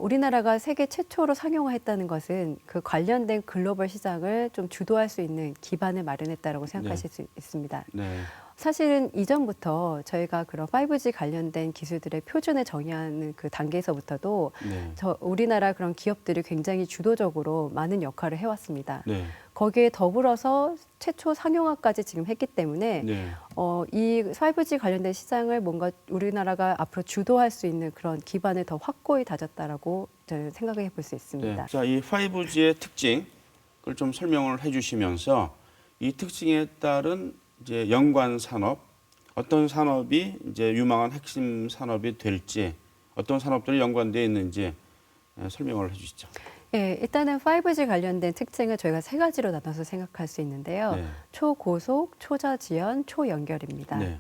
우리나라가 세계 최초로 상용화했다는 것은 그 관련된 글로벌 시장을 좀 주도할 수 있는 기반을 마련했다라고 생각하실 수 있습니다. 네. 사실은 이전부터 저희가 그런 5G 관련된 기술들의 표준을 정의하는 그 단계에서부터도 네. 우리나라 그런 기업들이 굉장히 주도적으로 많은 역할을 해왔습니다. 네. 거기에 더불어서 최초 상용화까지 지금 했기 때문에 네. 이 5G 관련된 시장을 뭔가 우리나라가 앞으로 주도할 수 있는 그런 기반을 더 확고히 다졌다라고 저는 생각해 볼 수 있습니다. 네. 자, 이 5G의 특징을 좀 설명을 해주시면서 이 특징에 따른 이제 연관 산업, 어떤 산업이 이제 유망한 핵심 산업이 될지, 어떤 산업들이 연관되어 있는지 설명을 해주시죠. 네, 일단은 5G 관련된 특징을 저희가 세 가지로 나눠서 생각할 수 있는데요. 네. 초고속, 초저지연, 초연결입니다. 네.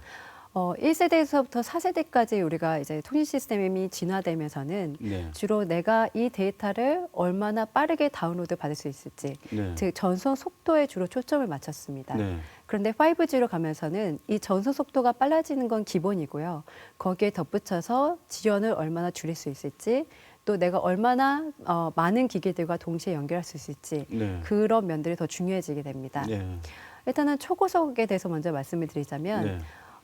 1세대에서부터 4세대까지 우리가 이제 통신 시스템이 진화되면서는 네. 주로 내가 이 데이터를 얼마나 빠르게 다운로드 받을 수 있을지, 네. 즉 전송 속도에 주로 초점을 맞췄습니다. 네. 그런데 5G로 가면서는 이 전송 속도가 빨라지는 건 기본이고요. 거기에 덧붙여서 지연을 얼마나 줄일 수 있을지, 또 내가 얼마나 많은 기기들과 동시에 연결할 수 있을지, 네. 그런 면들이 더 중요해지게 됩니다. 네. 일단은 초고속에 대해서 먼저 말씀을 드리자면 네.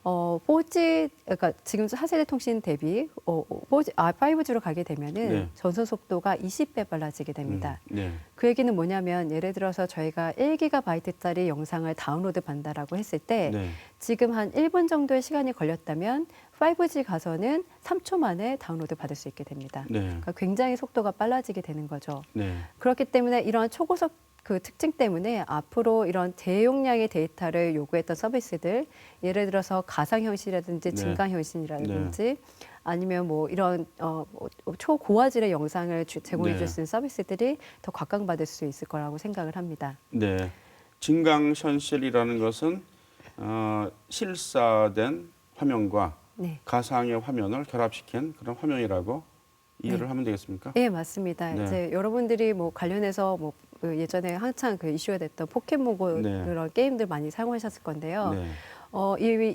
4G, 그러니까 지금 4세대 통신 대비 5G로 가게 되면은 네. 전송 속도가 20배 빨라지게 됩니다. 네. 그 얘기는 뭐냐면 예를 들어서 저희가 1GB짜리 영상을 다운로드 받는다라고 했을 때 네. 지금 한 1분 정도의 시간이 걸렸다면 5G 가서는 3초 만에 다운로드 받을 수 있게 됩니다. 네. 그러니까 굉장히 속도가 빨라지게 되는 거죠. 네. 그렇기 때문에 이러한 초고속 그 특징 때문에 앞으로 이런 대용량의 데이터를 요구했던 서비스들, 예를 들어서 가상현실이라든지 네. 증강현실이라든지 아니면 뭐 이런 초고화질의 영상을 제공해 네. 줄 수 있는 서비스들이 더 각광받을 수 있을 거라고 생각을 합니다. 네. 증강현실이라는 것은 실사된 화면과 네. 가상의 화면을 결합시킨 그런 화면이라고 이해를 네. 하면 되겠습니까? 예, 맞습니다. 네. 이제 여러분들이 뭐 관련해서 뭐 그 예전에 한창 그 이슈가 됐던 포켓몬고 네. 그런 게임들 많이 사용하셨을 건데요. 네.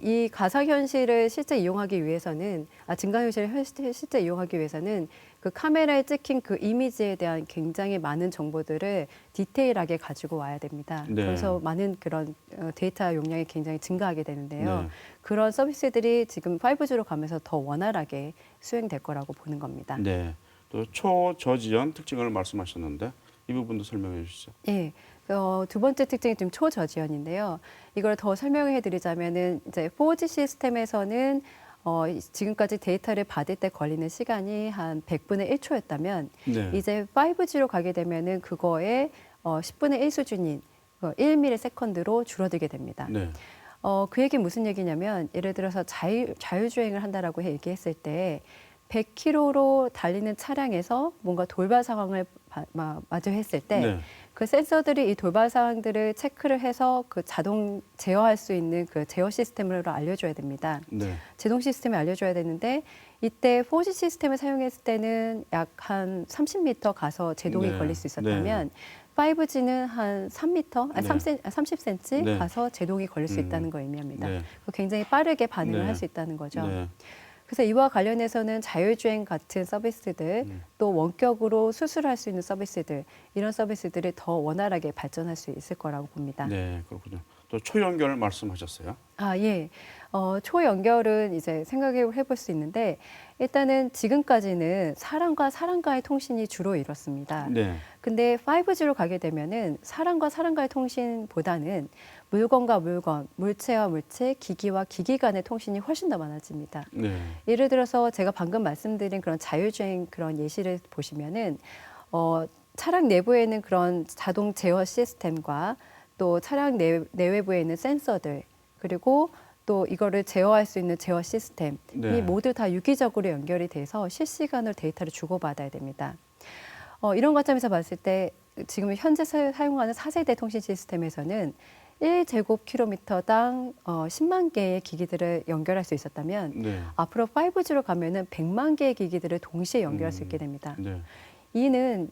이 가상현실을 실제 이용하기 위해서는, 증강현실을 실제 이용하기 위해서는 그 카메라에 찍힌 그 이미지에 대한 굉장히 많은 정보들을 디테일하게 가지고 와야 됩니다. 네. 그래서 많은 그런 데이터 용량이 굉장히 증가하게 되는데요. 네. 그런 서비스들이 지금 5G로 가면서 더 원활하게 수행될 거라고 보는 겁니다. 네. 또 초저지연 특징을 말씀하셨는데 이 부분도 설명해 주시죠. 예. 두 번째 특징이 좀 초저지연인데요. 이걸 더 설명해 드리자면은 이제 4G 시스템에서는 지금까지 데이터를 받을 때 걸리는 시간이 한 100분의 1초였다면 네. 이제 5G로 가게 되면은 그거의 10분의 1 수준인 1ms로 줄어들게 됩니다. 네. 그 얘기는 무슨 얘기냐면 예를 들어서 자율주행을 한다라고 얘기했을 때 100km로 달리는 차량에서 뭔가 돌발 상황을 마주했을 때 네. 그 센서들이 이 돌발 상황들을 체크를 해서 그 자동 제어할 수 있는 그 제어 시스템으로 알려줘야 됩니다. 네. 제동 시스템을 알려줘야 되는데 이때 4G 시스템을 사용했을 때는 약 한 30m 가서 제동이 네. 걸릴 수 있었다면 5G는 한 3m, 네. 30cm 네. 가서 제동이 걸릴 수 있다는 걸 의미합니다. 네. 굉장히 빠르게 반응을 네. 할 수 있다는 거죠. 네. 그래서 이와 관련해서는 자율주행 같은 서비스들, 또 원격으로 수술할 수 있는 서비스들, 이런 서비스들이 더 원활하게 발전할 수 있을 거라고 봅니다. 네, 그렇군요. 또 초연결 말씀하셨어요. 예. 초연결은 이제 생각해 볼 수 있는데 일단은 지금까지는 사람과 사람과의 통신이 주로 이뤘습니다. 네. 근데 5G로 가게 되면은 사람과 사람과의 통신보다는 물건과 물건, 물체와 물체, 기기와 기기 간의 통신이 훨씬 더 많아집니다. 네. 예를 들어서 제가 방금 말씀드린 그런 자율주행 그런 예시를 보시면은 차량 내부에 있는 그런 자동 제어 시스템과 또 차량 내외부에 있는 센서들 그리고 또 이거를 제어할 수 있는 제어 시스템이 네. 모두 다 유기적으로 연결이 돼서 실시간으로 데이터를 주고받아야 됩니다. 이런 관점에서 봤을 때 지금 현재 사용하는 4세대 통신 시스템에서는 1제곱킬로미터당 10만 개의 기기들을 연결할 수 있었다면 네. 앞으로 5G로 가면은 100만 개의 기기들을 동시에 연결할 수 있게 됩니다. 네. 이는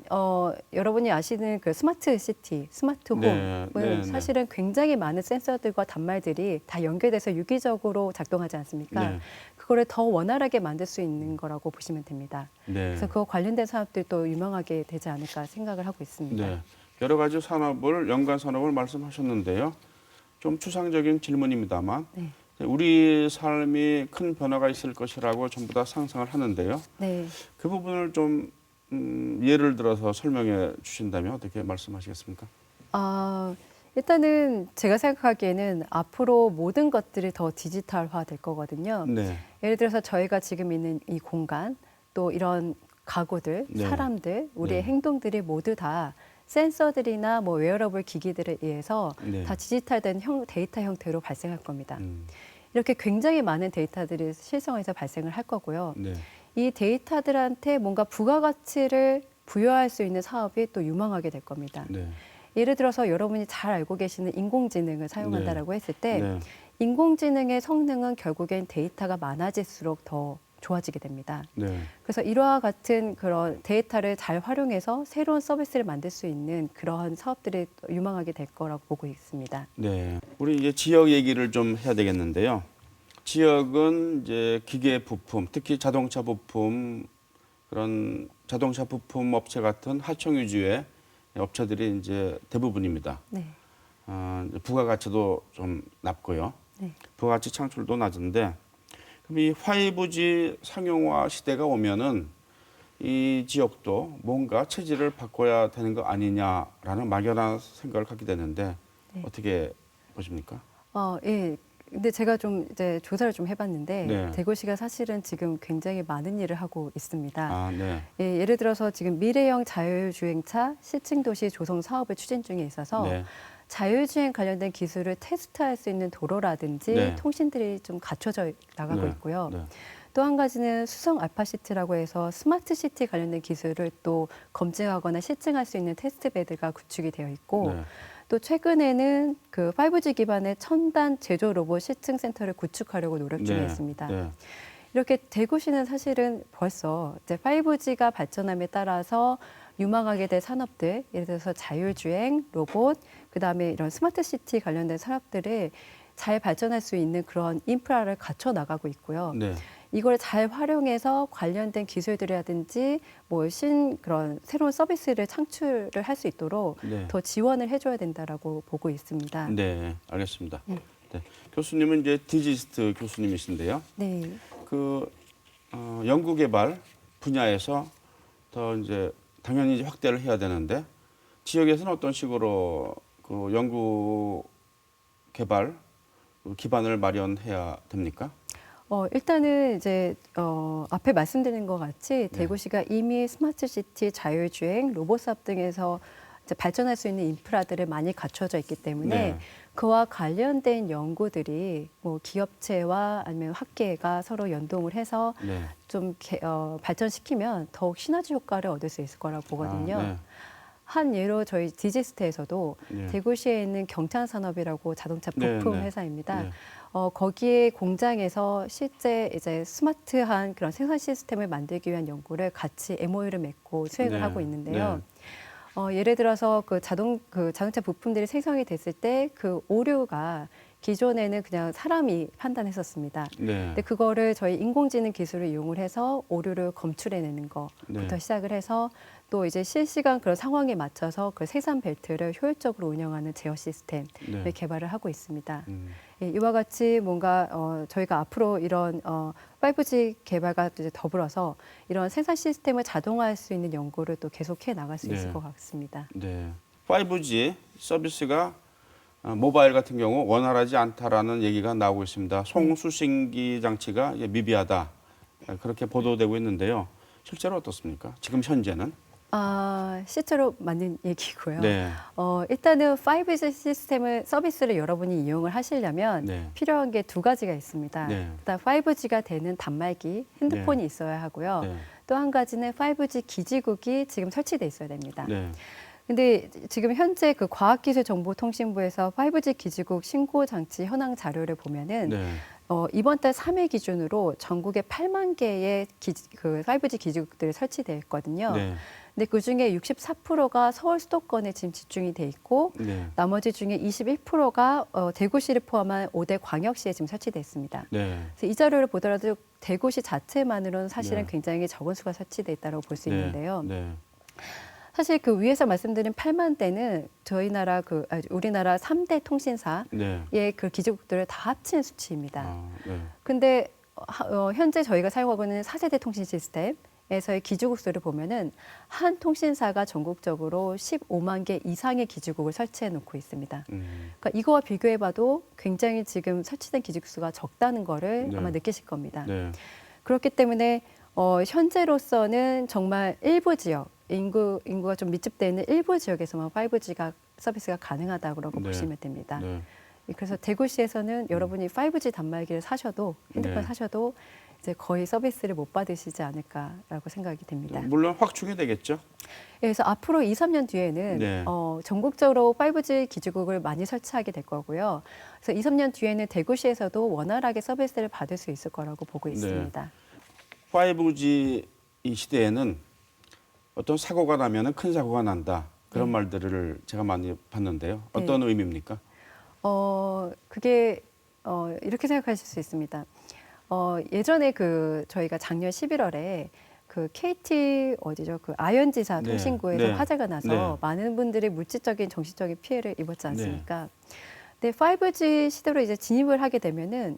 여러분이 아시는 그 스마트 시티, 스마트 네, 홈은 네, 네. 사실은 굉장히 많은 센서들과 단말들이 다 연결돼서 유기적으로 작동하지 않습니까? 네. 그거를 더 원활하게 만들 수 있는 거라고 보시면 됩니다. 네. 그래서 그거 관련된 사업들도 유명하게 되지 않을까 생각을 하고 있습니다. 네. 여러 가지 산업을 연관 산업을 말씀하셨는데요. 좀 추상적인 질문입니다만 네. 우리 삶이 큰 변화가 있을 것이라고 전부 다 상상을 하는데요. 네. 그 부분을 좀 예를 들어서 설명해 주신다면 어떻게 말씀하시겠습니까? 일단은 제가 생각하기에는 앞으로 모든 것들이 더 디지털화 될 거거든요. 네. 예를 들어서 저희가 지금 있는 이 공간, 또 이런 가구들, 네. 사람들, 우리의 네. 행동들이 모두 다 센서들이나 뭐 웨어러블 기기들에 의해서 네. 다 디지털된 데이터 형태로 발생할 겁니다. 음, 이렇게 굉장히 많은 데이터들이 실생활에서 발생을 할 거고요. 네. 이 데이터들한테 뭔가 부가가치를 부여할 수 있는 사업이 또 유망하게 될 겁니다. 네. 예를 들어서 여러분이 잘 알고 계시는 인공지능을 사용한다라고 했을 때 네. 인공지능의 성능은 결국엔 데이터가 많아질수록 더 좋아지게 됩니다. 네. 그래서 이와 같은 그런 데이터를 잘 활용해서 새로운 서비스를 만들 수 있는 그러한 사업들이 유망하게 될 거라고 보고 있습니다. 네. 우리 이제 지역 얘기를 좀 해야 되겠는데요. 지역은 이제 기계 부품, 특히 자동차 부품 그런 자동차 부품 업체 같은 하청 위주의 업체들이 이제 대부분입니다. 네. 이제 부가가치도 좀 낮고요. 네. 부가가치 창출도 낮은데 그럼 이 5G 상용화 시대가 오면은 이 지역도 뭔가 체질을 바꿔야 되는 거 아니냐라는 막연한 생각을 갖게 되는데 네. 어떻게 보십니까? 예. 근데 제가 좀 이제 조사를 좀 해봤는데 네. 대구시가 사실은 지금 굉장히 많은 일을 하고 있습니다. 아, 네. 예, 예를 들어서 지금 미래형 자율주행차 시층도시 조성 사업을 추진 중에 있어서 네. 자율주행 관련된 기술을 테스트할 수 있는 도로라든지 네. 통신들이 좀 갖춰져 나가고 네. 있고요. 네. 또 한 가지는 수성 알파시티라고 해서 스마트시티 관련된 기술을 또 검증하거나 실증할 수 있는 테스트베드가 구축이 되어 있고 네. 또 최근에는 그 5G 기반의 첨단 제조 로봇 실증 센터를 구축하려고 노력 중에 네. 있습니다. 네. 이렇게 대구시는 사실은 벌써 이제 5G가 발전함에 따라서 유망하게 될 산업들, 예를 들어서 자율주행, 로봇, 그다음에 이런 스마트시티 관련된 산업들을 잘 발전할 수 있는 그런 인프라를 갖춰 나가고 있고요. 네. 이걸 잘 활용해서 관련된 기술들이라든지 뭐 그런 새로운 서비스를 창출을 할 수 있도록 네. 더 지원을 해줘야 된다라고 보고 있습니다. 네, 알겠습니다. 네. 네. 교수님은 이제 디지스트 교수님이신데요. 네. 그 연구개발 분야에서 더 이제 당연히 이제 확대를 해야 되는데 지역에서는 어떤 식으로 그 연구 개발 기반을 마련해야 됩니까? 일단은 이제 앞에 말씀드린 것 같이 대구시가 이미 스마트시티, 자율주행, 로봇 사업 등에서 이제 발전할 수 있는 인프라들을 많이 갖춰져 있기 때문에 네. 그와 관련된 연구들이 뭐 기업체와 아니면 학계가 서로 연동을 해서 네. 좀 발전시키면 더욱 시너지 효과를 얻을 수 있을 거라고 보거든요. 아, 네. 한 예로 저희 디지스트에서도 네. 대구시에 있는 경창산업이라고 자동차 부품 네, 네. 회사입니다. 네. 거기에 공장에서 실제 이제 스마트한 그런 생산 시스템을 만들기 위한 연구를 같이 MOU를 맺고 수행을 네, 하고 있는데요. 예를 들어서 그 자동차 부품들이 생성이 됐을 때 그 오류가 기존에는 그냥 사람이 판단했었습니다. 네. 근데 그거를 저희 인공지능 기술을 이용을 해서 오류를 검출해내는 것부터 네. 시작을 해서 또 이제 실시간 그런 상황에 맞춰서 그 생산 벨트를 효율적으로 운영하는 제어 시스템을 네. 개발을 하고 있습니다. 음. 예, 이와 같이 뭔가 저희가 앞으로 이런 5G 개발과 이제 더불어서 이런 생산 시스템을 자동화할 수 있는 연구를 또 계속해 나갈 수 네. 있을 것 같습니다. 네. 5G 서비스가 모바일 같은 경우 원활하지 않다라는 얘기가 나오고 있습니다. 송수신기 장치가 이제 미비하다. 그렇게 보도되고 있는데요. 실제로 어떻습니까? 지금 현재는? 실제로 맞는 얘기고요. 네. 일단은 5G 시스템을 서비스를 여러분이 이용을 하시려면 네. 필요한 게 두 가지가 있습니다. 네. 일단 5G가 되는 단말기, 핸드폰이 있어야 하고요. 네. 또 한 가지는 5G 기지국이 지금 설치돼 있어야 됩니다. 네. 근데 지금 현재 그 과학기술정보통신부에서 5G 기지국 신고 장치 현황 자료를 보면은 네. 이번 달 3일 기준으로 전국에 8만 개의 그 5G 기지국들이 설치되어 있거든요. 네. 근데 그 중에 64%가 서울 수도권에 지금 집중이 돼 있고 네. 나머지 중에 21%가 대구시를 포함한 5대 광역시에 지금 설치돼 있습니다. 네. 그래서 이 자료를 보더라도 대구시 자체만으로는 사실은 네. 굉장히 적은 수가 설치돼 있다고 볼 수 네. 있는데요. 네. 사실 그 위에서 말씀드린 8만 대는 우리나라 3대 통신사의 네. 그 기지국들을 다 합친 수치입니다. 네. 근데 현재 저희가 사용하고 있는 4세대 통신 시스템에서의 기지국 수를 보면은 한 통신사가 전국적으로 15만 개 이상의 기지국을 설치해 놓고 있습니다. 그러니까 이거와 비교해봐도 굉장히 지금 설치된 기지국 수가 적다는 거를 네. 아마 느끼실 겁니다. 네. 그렇기 때문에 현재로서는 정말 일부 지역, 인구가 좀 밀집되어 있는 일부 지역에서만 5G가 서비스가 가능하다고 네. 보시면 됩니다. 네. 그래서 대구시에서는 여러분이 5G 단말기를 사셔도 핸드폰 네. 사셔도 이제 거의 서비스를 못 받으시지 않을까라고 생각이 됩니다. 물론 확충이 되겠죠. 그래서 앞으로 2, 3년 뒤에는 네. 전국적으로 5G 기지국을 많이 설치하게 될 거고요. 그래서 2, 3년 뒤에는 대구시에서도 원활하게 서비스를 받을 수 있을 거라고 보고 있습니다. 5G 이 시대에는 어떤 사고가 나면은 큰 사고가 난다. 그런 말들을 제가 많이 봤는데요. 어떤 의미입니까? 그게 이렇게 생각하실 수 있습니다. 예전에 저희가 작년 11월에 그 KT 어디죠? 그 아현지사 네. 통신구에서 네. 화재가 나서 네. 많은 분들이 물질적인 정신적인 피해를 입었지 않습니까? 근데 5G 시대로 이제 진입을 하게 되면은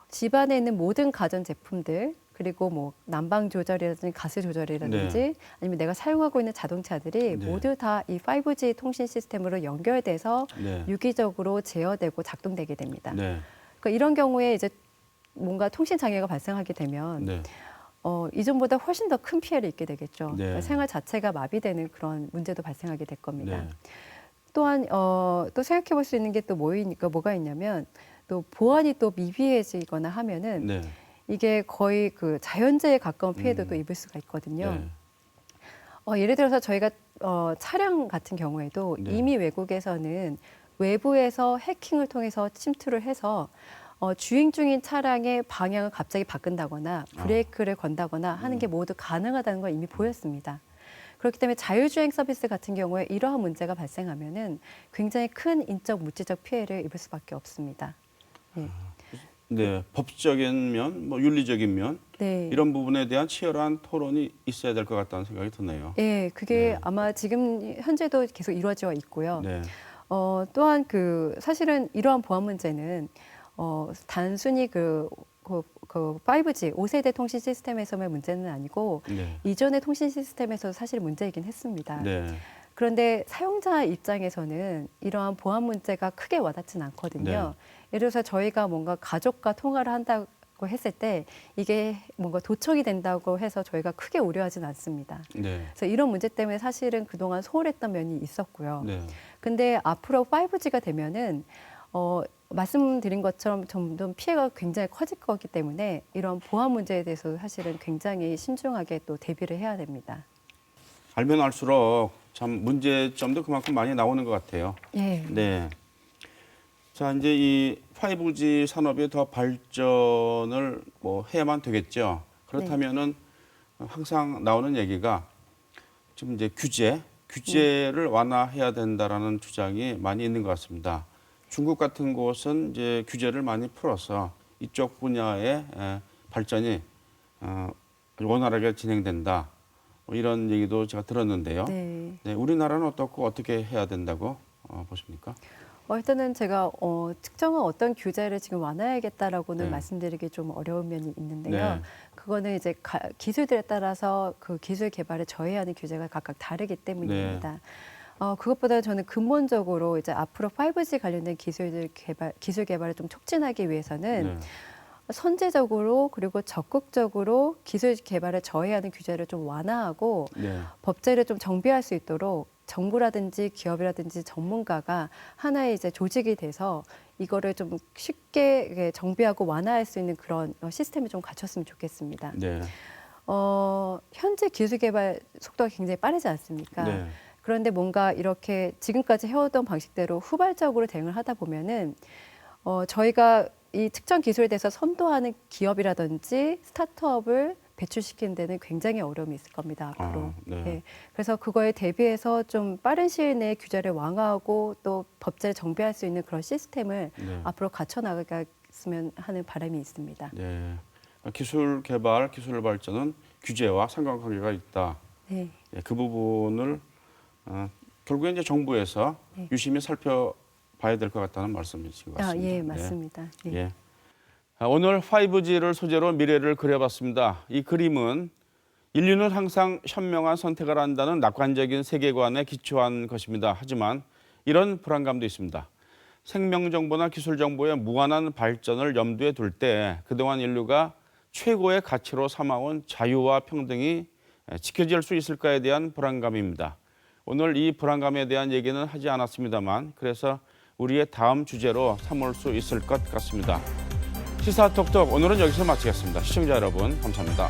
집안에 있는 모든 가전 제품들 그리고 뭐 난방 조절이라든지 가스 조절이라든지 아니면 내가 사용하고 있는 자동차들이 네. 모두 다 이 5G 통신 시스템으로 연결돼서 네. 유기적으로 제어되고 작동되게 됩니다. 네. 그러니까 이런 경우에 이제 뭔가 통신 장애가 발생하게 되면 네. 이전보다 훨씬 더 큰 피해를 입게 되겠죠. 네. 그러니까 생활 자체가 마비되는 그런 문제도 발생하게 될 겁니다. 네. 또한 또 생각해 볼 수 있는 게 또 뭐가 있냐면 또 보안이 또 미비해지거나 하면은 네. 이게 거의 그 자연재해에 가까운 피해도 또 입을 수가 있거든요. 네. 예를 들어서 저희가 차량 같은 경우에도 네. 이미 외국에서는 외부에서 해킹을 통해서 침투를 해서 주행 중인 차량의 방향을 갑자기 바꾼다거나 브레이크를 건다거나 하는 게 모두 가능하다는 걸 이미 보였습니다. 그렇기 때문에 자율주행 서비스 같은 경우에 이러한 문제가 발생하면은 굉장히 큰 인적 물질적 피해를 입을 수밖에 없습니다. 네. 네. 법적인 면, 뭐 윤리적인 면 네. 이런 부분에 대한 치열한 토론이 있어야 될 것 같다는 생각이 드네요. 예, 그게 네. 아마 지금 현재도 계속 이루어져 있고요. 네. 또한 사실은 이러한 보안 문제는 단순히 그 5G 5세대 통신 시스템에서만 문제는 아니고 네. 이전의 통신 시스템에서 사실 문제이긴 했습니다. 네. 그런데 사용자 입장에서는 이러한 보안 문제가 크게 와닿지는 않거든요. 예를 들어서 저희가 뭔가 가족과 통화를 한다고 했을 때 이게 뭔가 도청이 된다고 해서 저희가 크게 우려하지는 않습니다. 네. 그래서 이런 문제 때문에 사실은 그동안 소홀했던 면이 있었고요. 네. 근데 앞으로 5G가 되면은 말씀드린 것처럼 점점 피해가 굉장히 커질 거기 때문에 이런 보안 문제에 대해서 사실은 굉장히 신중하게 또 대비를 해야 됩니다. 알면 알수록 참 문제점도 그만큼 많이 나오는 것 같아요. 예. 네. 자, 이제 이 5G 산업이 더 발전을 뭐 해야만 되겠죠. 그렇다면은 항상 나오는 얘기가 지금 이제 규제를 완화해야 된다라는 주장이 많이 있는 것 같습니다. 중국 같은 곳은 이제 규제를 많이 풀어서 이쪽 분야의 발전이 원활하게 진행된다. 뭐 이런 얘기도 제가 들었는데요. 네. 네, 우리나라는 어떻고 어떻게 해야 된다고 보십니까? 일단은 제가 특정한 어떤 규제를 지금 완화해야겠다라고는 네. 말씀드리기 좀 어려운 면이 있는데요. 네. 그거는 이제 기술들에 따라서 그 기술 개발을 저해하는 규제가 각각 다르기 때문입니다. 네. 그것보다 저는 근본적으로 이제 앞으로 5G 관련된 기술 개발을 좀 촉진하기 위해서는 네. 선제적으로 그리고 적극적으로 기술 개발을 저해하는 규제를 좀 완화하고 네. 법제를 좀 정비할 수 있도록 정부라든지 기업이라든지 전문가가 하나의 이제 조직이 돼서 이거를 좀 쉽게 정비하고 완화할 수 있는 그런 시스템을 좀 갖췄으면 좋겠습니다. 네. 현재 기술 개발 속도가 굉장히 빠르지 않습니까? 네. 그런데 뭔가 이렇게 지금까지 해오던 방식대로 후발적으로 대응을 하다 보면은 저희가 이 특정 기술에 대해서 선도하는 기업이라든지 스타트업을 배출시키는 데는 굉장히 어려움이 있을 겁니다, 앞으로. 네. 네. 그래서 그거에 대비해서 좀 빠른 시일 내에 규제를 완화하고 또 법제를 정비할 수 있는 그런 시스템을 네. 앞으로 갖춰 나가겠으면 하는 바람이 있습니다. 네. 기술 개발, 기술 발전은 규제와 상관관계가 있다. 네. 예, 그 부분을 결국에 이제 정부에서 네. 유심히 살펴봐야 될 것 같다는 말씀이신 것 같습니다. 예, 맞습니다. 예. 예. 오늘 5G를 소재로 미래를 그려봤습니다. 이 그림은 인류는 항상 현명한 선택을 한다는 낙관적인 세계관에 기초한 것입니다. 하지만 이런 불안감도 있습니다. 생명정보나 기술정보의 무한한 발전을 염두에 둘 때 그동안 인류가 최고의 가치로 삼아온 자유와 평등이 지켜질 수 있을까에 대한 불안감입니다. 오늘 이 불안감에 대한 얘기는 하지 않았습니다.만 그래서 우리의 다음 주제로 삼을 수 있을 것 같습니다. 시사톡톡 오늘은 여기서 마치겠습니다. 시청자 여러분 감사합니다.